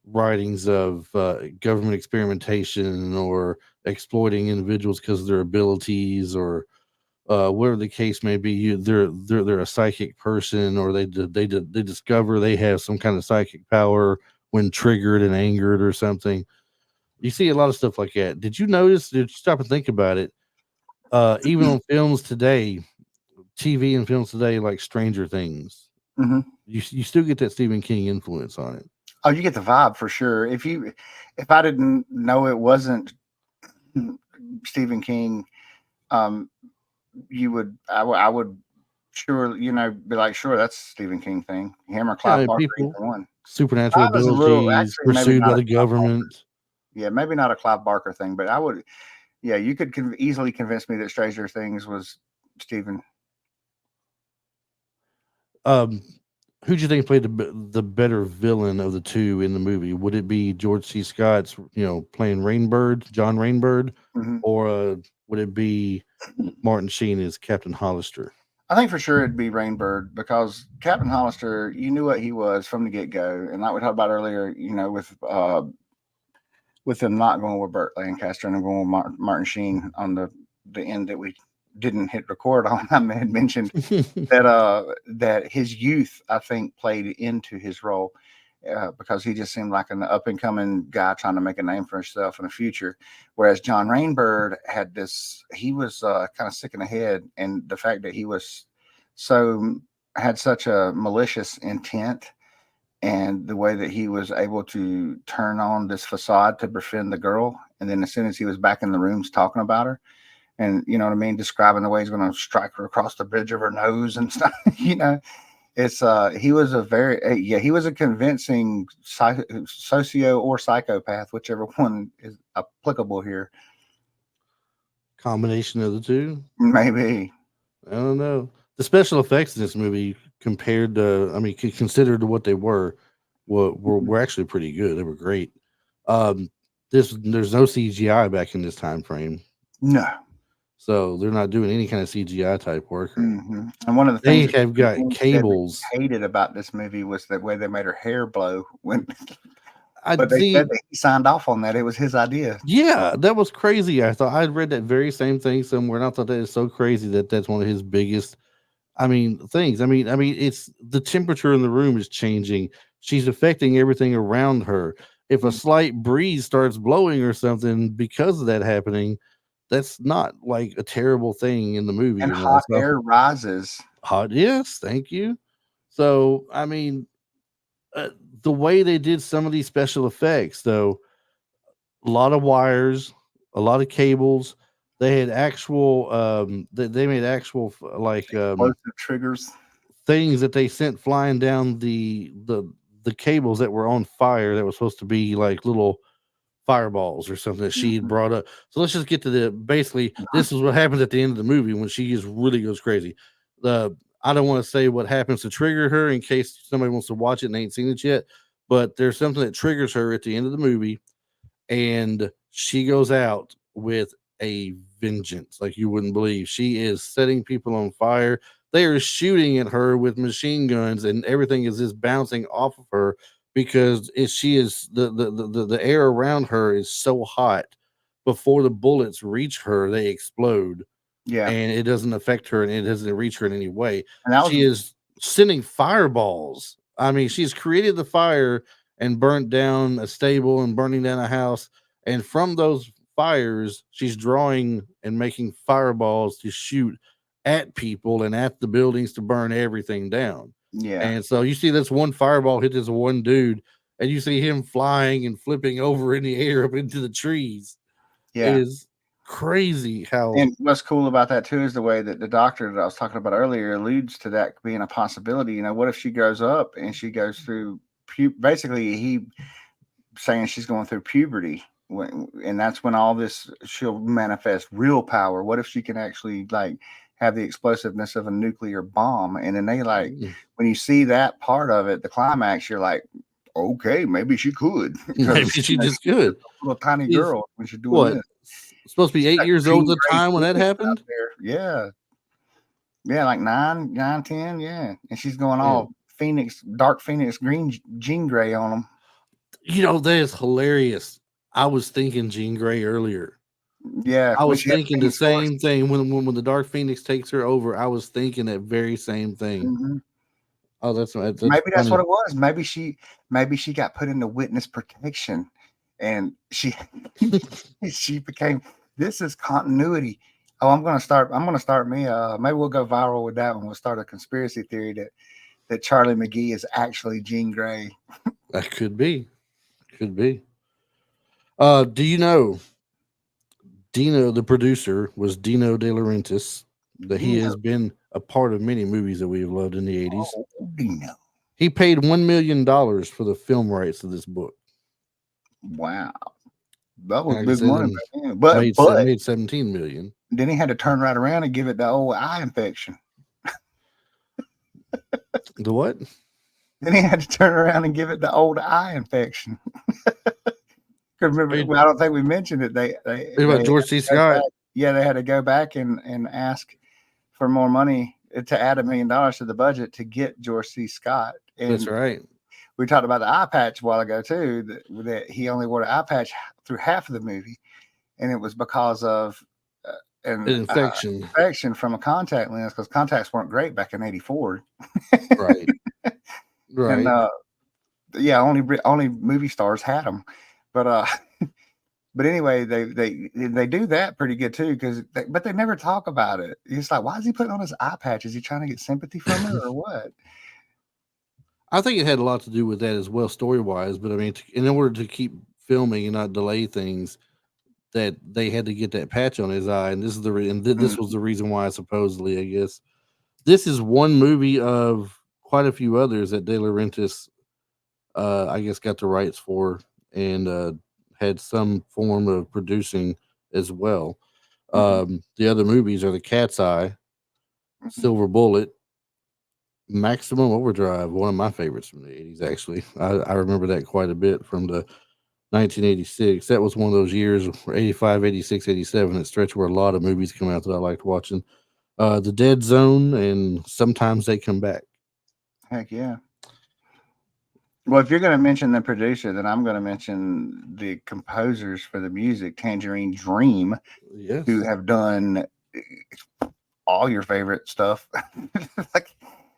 writings of government experimentation or exploiting individuals because of their abilities or whatever the case may be. They're a psychic person, or they discover they have some kind of psychic power when triggered and angered or something. You see a lot of stuff like that. Did you notice? Did you stop and think about it? Even on films today, TV and films today, like Stranger Things, Hmm. you still get that Stephen King influence on it. Oh, you get the vibe for sure. If I didn't know it wasn't Stephen King, um, I would sure, be like, sure, that's a Stephen King thing. Him or Yeah, I Clive mean, Barker, people either one. supernatural Clive is a little, abilities actually, maybe pursued not by a the Clive Barker. government. Yeah, maybe not a Clive Barker thing, but I would. Yeah, you could easily convince me that Stranger Things was Stephen. Um, who do you think played the better villain of the two in the movie? Would it be George C. Scott's, playing Rainbird, John Rainbird, Hmm. or would it be Martin Sheen as Captain Hollister? I think for sure it'd be Rainbird because Captain Hollister, you knew what he was from the get go, and like we talked about earlier, with them not going with Burt Lancaster and them going with Martin Sheen on the end that we didn't hit record on. I had mentioned that his youth, I think, played into his role because he just seemed like an up and coming guy trying to make a name for himself in the future. Whereas John Rainbird had this, he was kind of sick in the head, and the fact that he was so had such a malicious intent, and the way that he was able to turn on this facade to befriend the girl, and then as soon as he was back in the rooms talking about her, and you know what I mean, describing the way he's going to strike her across the bridge of her nose and stuff. It's he was a very yeah, he was a convincing socio or psychopath, whichever one is applicable here. Combination of the two. Maybe. I don't know. The special effects in this movie, compared to, I mean, considered to what they were actually pretty good. They were great. Um, there's no CGI back in this time frame, No. so they're not doing any kind of CGI type work or anything. And one of the They things that have got King said that cables. he hated about this movie was the way they made her hair blow when, I but they said see. that he signed off on that. It was his idea. Yeah, that was crazy. I thought I'd read that very same thing somewhere, and I thought that is so crazy that that's one of his biggest, I mean, things. I mean, it's the temperature in the room is changing. She's affecting everything around her. If a Mm. slight breeze starts blowing or something because of that happening, that's not like a terrible thing in the movie. And hot So air rises. hot, yes, thank you. So I mean, uh, the way they did some of these special effects, though, a lot of wires, a lot of cables. They had actual, they made actual like Explosive triggers. things that they sent flying down the cables that were on fire that was supposed to be like little fireballs or something that she had Mhm. brought up. So let's just get to the basically this is what happens at the end of the movie when she just really goes crazy. The I don't want to say what happens to trigger her in case somebody wants to watch it and ain't seen it yet, but there's something that triggers her at the end of the movie, and she goes out with a vengeance like you wouldn't believe. She is setting people on fire. They are shooting at her with machine guns, and everything is just bouncing off of her because she is the air around her is so hot. Before the bullets reach her, they explode, Yeah. and it doesn't affect her, and it doesn't reach her in any way. And that was She is sending fireballs. I mean, she's created the fire and burnt down a stable and burning down a house. And from those fires, she's drawing and making fireballs to shoot at people and at the buildings to burn everything down. yeah. And so you see this one fireball hit this one dude, and you see him flying and flipping over in the air up into the trees. It Yeah. is crazy how. And what's cool about that too is the way that the doctor that I was talking about earlier alludes to that being a possibility. What if she grows up and she goes through basically he saying she's going through puberty and that's when all this she'll manifest real power. What if she can actually like have the explosiveness of a nuclear bomb? And then they like Mm. when you see that part of it, the climax, you're like, okay, maybe she could Maybe because she just she's just could. a little tiny She's girl when she's doing what? this. Supposed to be She's eight got years old green at the gray time when that Phoenix out happened. there. Yeah. Yeah, like 9, 10, yeah. And she's going Yeah. all Phoenix, dark Phoenix green Jean Grey on them. That is hilarious. I was thinking Jean Grey earlier. Yeah, I when was she had thinking the Phoenix Force. same thing when the Dark Phoenix takes her over. I was thinking that very same thing. Hmm. Oh, that's Maybe that's what funny. it was. Maybe she got put into witness protection, and she she became. This is continuity. Oh, I'm gonna start. Me. Maybe we'll go viral with that one. We'll start a conspiracy theory that Charlie McGee is actually Jean Grey. That could be. Could be. Do you know Dino, the producer, was Dino De Laurentiis, that he Dino. has been a part of many movies that we have loved in the 80s. Oh, Dino. He paid $1 million for the film rights of this book. Wow, that was Like I big said, money then back then. But made 17 million. then he had to turn right around and give it the old eye infection. The what? Then he had to turn around and give it the old eye infection. Remember, Are well, I don't think we mentioned it. you about George C. Scott? Yeah, they had to go back and ask for more money to add $1 million to the budget to get George C. Scott. And That's right. we talked about the eye patch a while ago too. That he only wore the eye patch through half of the movie, and it was because of an infection from a contact lens, because contacts weren't great back in '84. Right. Right. And yeah, only movie stars had them, but but anyway, they do that pretty good too, but they never talk about it. It's like, why is he putting on his eye patch? Is he trying to get sympathy from her or what? I think it had a lot to do with that as well, story wise. But I mean, in order to keep filming and not delay things, that they had to get that patch on his eye, and this is this was the reason why, supposedly, I guess. This is one movie of quite a few others that De Laurentiis, I guess, got the rights for, and had some form of producing as well. The other movies are The Cat's Eye, Silver Bullet, Maximum Overdrive, one of my favorites from the 80s, actually. I remember that quite a bit from the 1986. That was one of those years, 85, 86, 87, that stretch where a lot of movies come out that I liked watching. The Dead Zone, and Sometimes They Come Back. Heck yeah. Well, if you're going to mention the producer, then I'm going to mention the composers for the music, Tangerine Dream, Yes. who have done all your favorite stuff. Like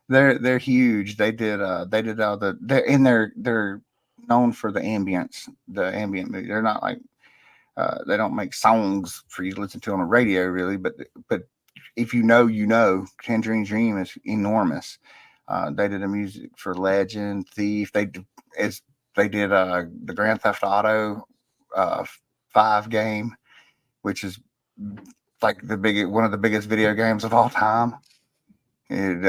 they're huge. They did all the they're known for the ambient movie. They're not like they don't make songs for you to listen to on the radio really, but if you know, Tangerine Dream is enormous. They did the music for Legend, Thief. They did the Grand Theft Auto 5 game, which is like one of the biggest video games of all time. It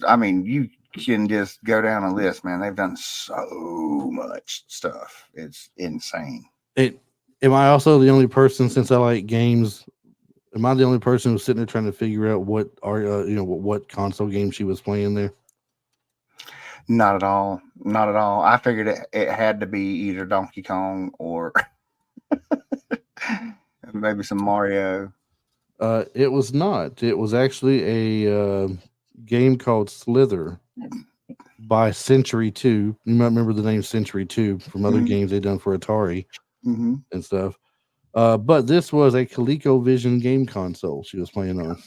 I mean, you can just go down a list, man. They've done so much stuff. It's insane. Am I also the only person, since I like games? Am I the only person who's sitting there trying to figure out what what console game she was playing there? Not at all. Not at all. I figured it had to be either Donkey Kong or maybe some Mario. It was not. It was actually a game called Slither by Century 2. You might remember the name Century 2 from other games they've done for Atari and stuff. But this was a ColecoVision game console she was playing on.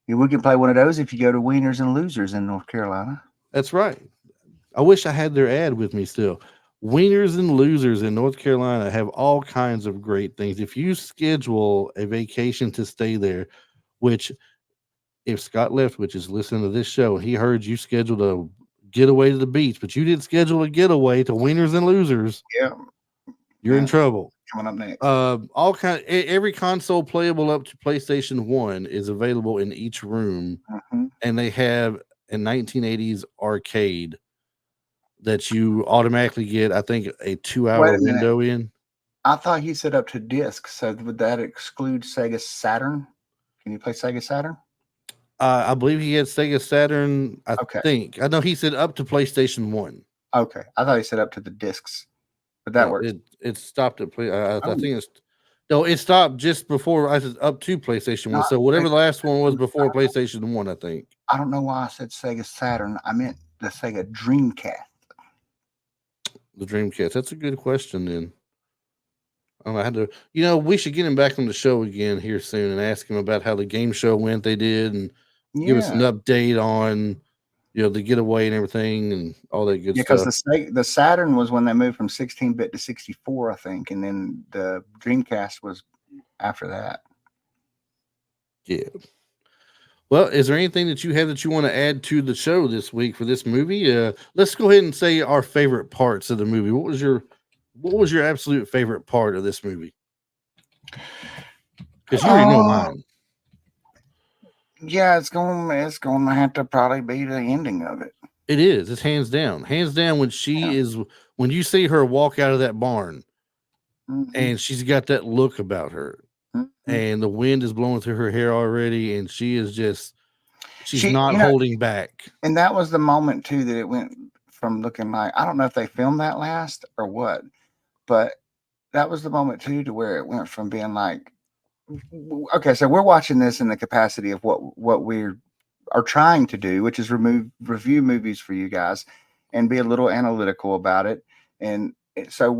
Yeah, we can play one of those if you go to Wieners and Losers in North Carolina. That's right. I wish I had their ad with me still. Wieners and Losers in North Carolina have all kinds of great things. If you schedule a vacation to stay there, which if Scott Leftwich is listening to this show and he heard you scheduled a getaway to the beach, but you didn't schedule a getaway to Wieners and Losers, you're in trouble. Coming up next. Every console playable up to PlayStation 1 is available in each room, and they have a 1980s arcade that you automatically get, I think, a 2-hour window in. I thought he said up to disc, so would that exclude Sega Saturn? Can you play Sega Saturn? I believe he had Sega Saturn. I think. I know he said up to PlayStation 1. Okay. I thought he said up to the discs. But that works. It stopped at play. I think it stopped just before I said up to PlayStation 1. So whatever the last one was before PlayStation 1, I think. I don't know why I said Sega Saturn. I meant the Sega Dreamcast. The Dreamcast. That's a good question then. I had to, we should get him back on the show again here soon and ask him about how the game show went they did and give us an update on, the getaway and everything and all that good Yeah, because stuff. the Saturn was when they moved from 16-bit to 64, I think, and then the Dreamcast was after that. Yeah. Well, is there anything that you have that you want to add to the show this week for this movie? Let's go ahead and say our favorite parts of the movie. What was your absolute favorite part of this movie? Because you already know Oh, mine. yeah, it's gonna have to probably be the ending of it. It is. It's hands down. Hands down Yeah. when you see her walk out of that barn Hmm. and she's got that look about her Hmm. and the wind is blowing through her hair already and she's She, not holding back. and that was the moment too that it went from looking like, I don't know if they filmed that last or what, but that was the moment too to where it went from being like, okay, so we're watching this in the capacity of what we are trying to do, which is review movies for you guys and be a little analytical about it. And so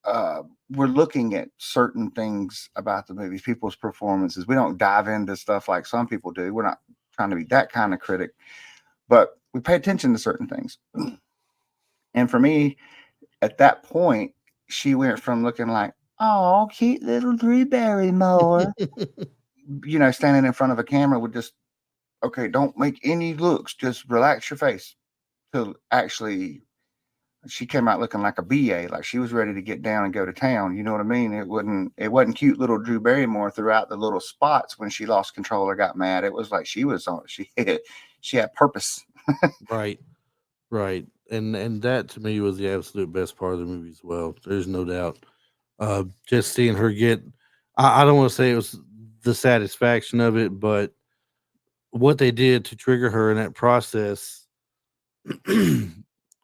uh, we're looking at certain things about the movies, people's performances. We don't dive into stuff like some people do. We're not trying to be that kind of critic, but we pay attention to certain things. And for me, at that point, she went from looking like, oh, cute little Drew Barrymore, standing in front of a camera with just, okay, don't make any looks, just relax your face. To actually, she came out looking like a BA, like she was ready to get down and go to town. You know what I mean? It wasn't cute little Drew Barrymore throughout the little spots when she lost control or got mad. It was like she had purpose. Right. Right. And that to me was the absolute best part of the movie as well. There's no doubt. Just seeing her get I don't want to say it was the satisfaction of it, but what they did to trigger her in that process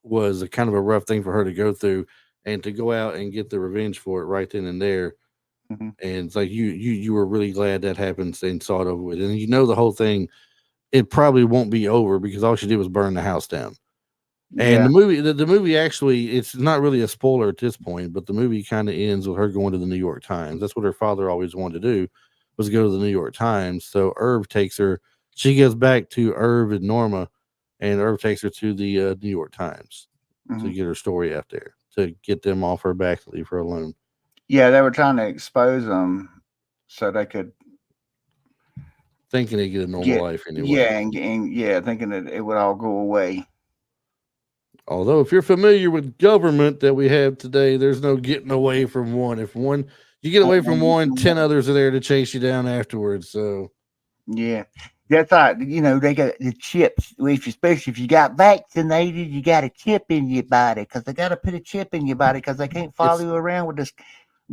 was a kind of a rough thing for her to go through and to go out and get the revenge for it right then and there. Mhm. And it's like you were really glad that happened and saw it over with. And the whole thing, it probably won't be over because all she did was burn the house down. And Yeah. the movie actually, it's not really a spoiler at this point, but the movie kind of ends with her going to the New York Times. That's what her father always wanted to do, was go to the New York Times. So Irv takes her. She goes back to Irv and Norma, and Irv takes her to the New York Times to Mhm. get her story out there, to get them off her back, to leave her alone, Yeah, they were trying to expose them so they could thinking they get a normal get, life anyway. yeah, and yeah, thinking that it would all go away. Although, if you're familiar with government that we have today, there's no getting away from one. If one you get away from one, 10 others are there to chase you down afterwards. So Yeah. That's right. They got the chips. Especially if you got vaccinated, you got a chip in your body because they got to put a chip in your body because they can't follow it's you around with this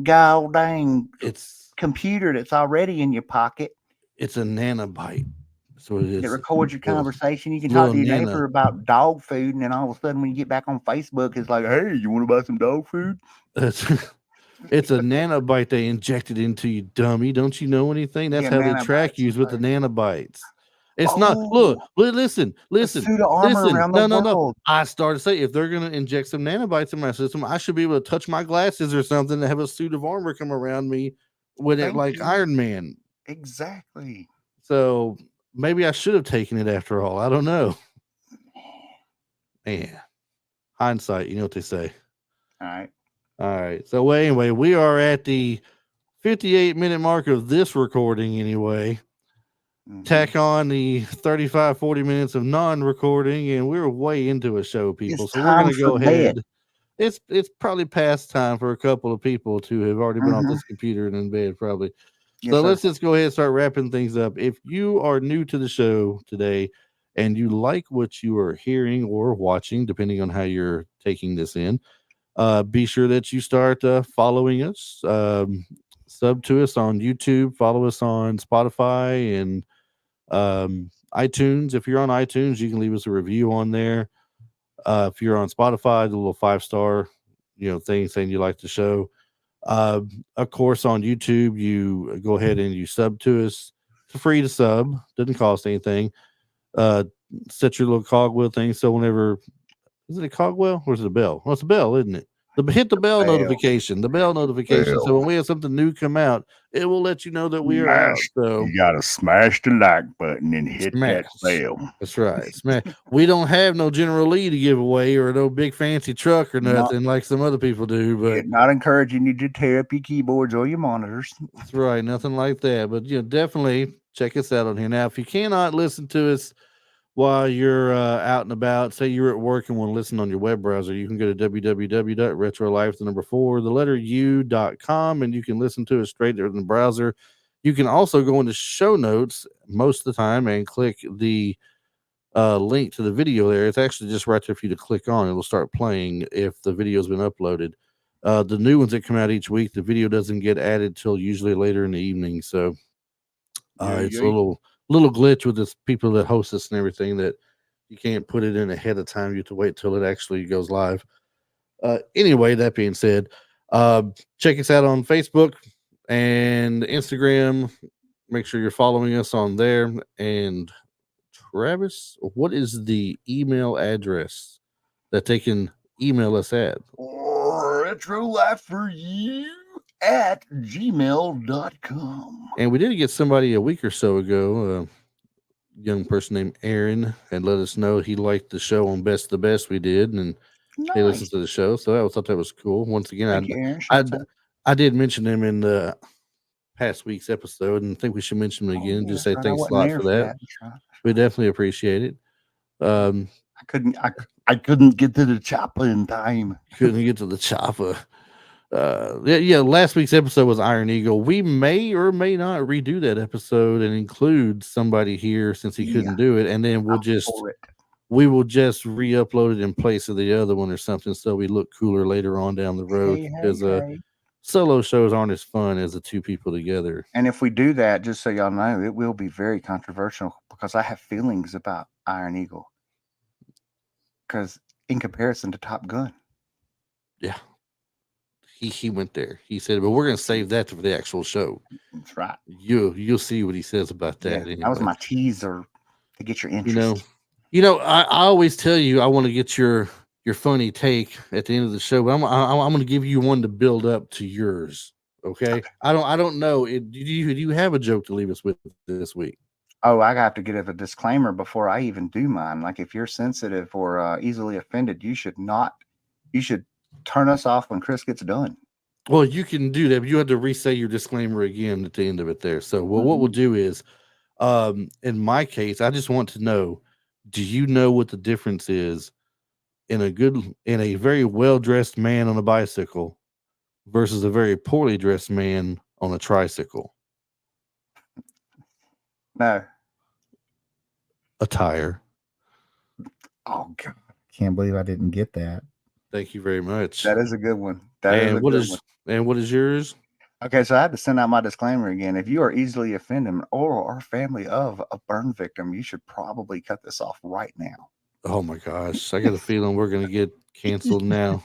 god dang it's computer that's already in your pocket it's a nanobite. That's what it that is. records your Little conversation. You can talk little to your nana. neighbor about dog food, and then all of a sudden, when you get back on Facebook, it's like, hey, you want to buy some dog food? It's, it's a nanobite they injected into you, dummy. Don't you know anything? That's Yeah, how they track nanobites. you, is It's with the like, nanobites. It's not. Look, oh, listen, a listen, suit of armor listen. around the No, no, no. world. I started to say, if they're gonna inject some nanobites in my system, I should be able to touch my glasses or something to have a suit of armor come around me with it, Thank like you. Iron Man. Exactly. So maybe I should have taken it after all. I don't know. Man, hindsight. You know what they say. All right. All right. So anyway, we are at the 58-minute mark of this recording anyway. Hmm. Tack on the 35, 40 minutes of non-recording, and we're way into a show, people. It's So we're time gonna for go bed. ahead. It's probably past time for a couple of people to have already been off Hmm. this computer and in bed, probably. Yes, So sir. let's just go ahead and start wrapping things up. If you are new to the show today and you like what you are hearing or watching, depending on how you're taking this in, be sure that you start following us, sub to us on YouTube, follow us on Spotify and iTunes. If you're on iTunes, you can leave us a review on there. If you're on Spotify, the little 5-star, thing saying you like the show. Uh, of course, on YouTube, you go ahead and you sub to us. It's free to sub, doesn't cost anything. Uh, Set your little cogwheel thing so whenever is it a cogwheel or is it a bell? Well, it's a bell, isn't it? Hit the bell Bell. notification, the bell notification. So Bell. when we have something new come out, it will let you know that we are out. Smash. So You gotta smash the like button and hit that smash. bell. That's right. Smash. We don't have no General Lee to give away or no big fancy truck or Not, nothing like some other people do. But not encouraging you to tear up your keyboards or your monitors. that's right. Nothing like that. But definitely check us out on here. Now, if you cannot listen to us while you're out and about, say you're at work and want to listen on your web browser, you can go to www.retrolife, the number 4, the letter u.com, and you can listen to it straight there in the browser. You can also go into show notes most of the time and click the link to the video there. It's actually just right there for you to click on. It'll start playing if the video's been uploaded. The new ones that come out each week, the video doesn't get added till usually later in the evening. So it's a little glitch with the people that host us and everything that you can't put it in ahead of time. You have to wait till it actually goes live. Anyway, that being said, check us out on Facebook and Instagram. Make sure you're following us on there. And Travis, what is the email address that they can email us at? Retro Life for You at gmail.com. And we did get somebody a week or so ago, a young person named Aaron, and let us know he liked the show on Best the Best we did, and he Nice. listens to the show. So I thought that was cool. Once Thank again, you, Aaron. I Shouts out. I did mention him in the past week's episode, and I think we should mention him Oh, again. yeah, Just that's say right. I thanks a wasn't lot there for for that. that. That's right. We definitely appreciate it. I couldn't get to the chopper in time. Couldn't get to the chopper. Yeah, last week's episode was Iron Eagle. We may or may not redo that episode and include somebody here since he couldn't do it, and then we will just re-upload it in place of the other one or something, so we look cooler later on down the road. Because solo shows aren't as fun as the two people together. And if we do that, just so y'all know, it will be very controversial because I have feelings about Iron Eagle. Because in comparison to Top Gun, yeah, he went there. He said, but we're going to save that for the actual show. That's right. You'll see what he says about that. Yeah, anyway. That was my teaser to get your interest. I always tell you I want to get your funny take at the end of the show, but I'm going to give you one to build up to yours. Okay. I don't know. Do you have a joke to leave us with this week? Oh, I have to give a disclaimer before I even do mine. Like, if you're sensitive or easily offended, you should turn us off when Chris gets done. Well, you can do that, but you have to re-say your disclaimer again at the end of it there. So what we'll do is, in my case, I just want to know, do you know what the difference is in a very well-dressed man on a bicycle versus a very poorly dressed man on a tricycle? No. Attire. Oh, God. Can't believe I didn't get that. Thank you very much. That is a good one. And what is yours? Okay, so I had to send out my disclaimer again. If you are easily offended or are family of a burn victim, you should probably cut this off right now. Oh my gosh. I got a feeling we're going to get canceled now.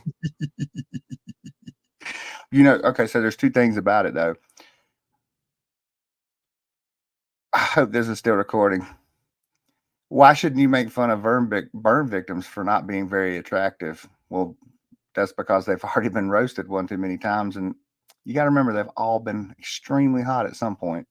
Okay, so there's two things about it, though. I hope this is still recording. Why shouldn't you make fun of burn victims for not being very attractive? Well, that's because they've already been roasted one too many times, and you got to remember they've all been extremely hot at some point.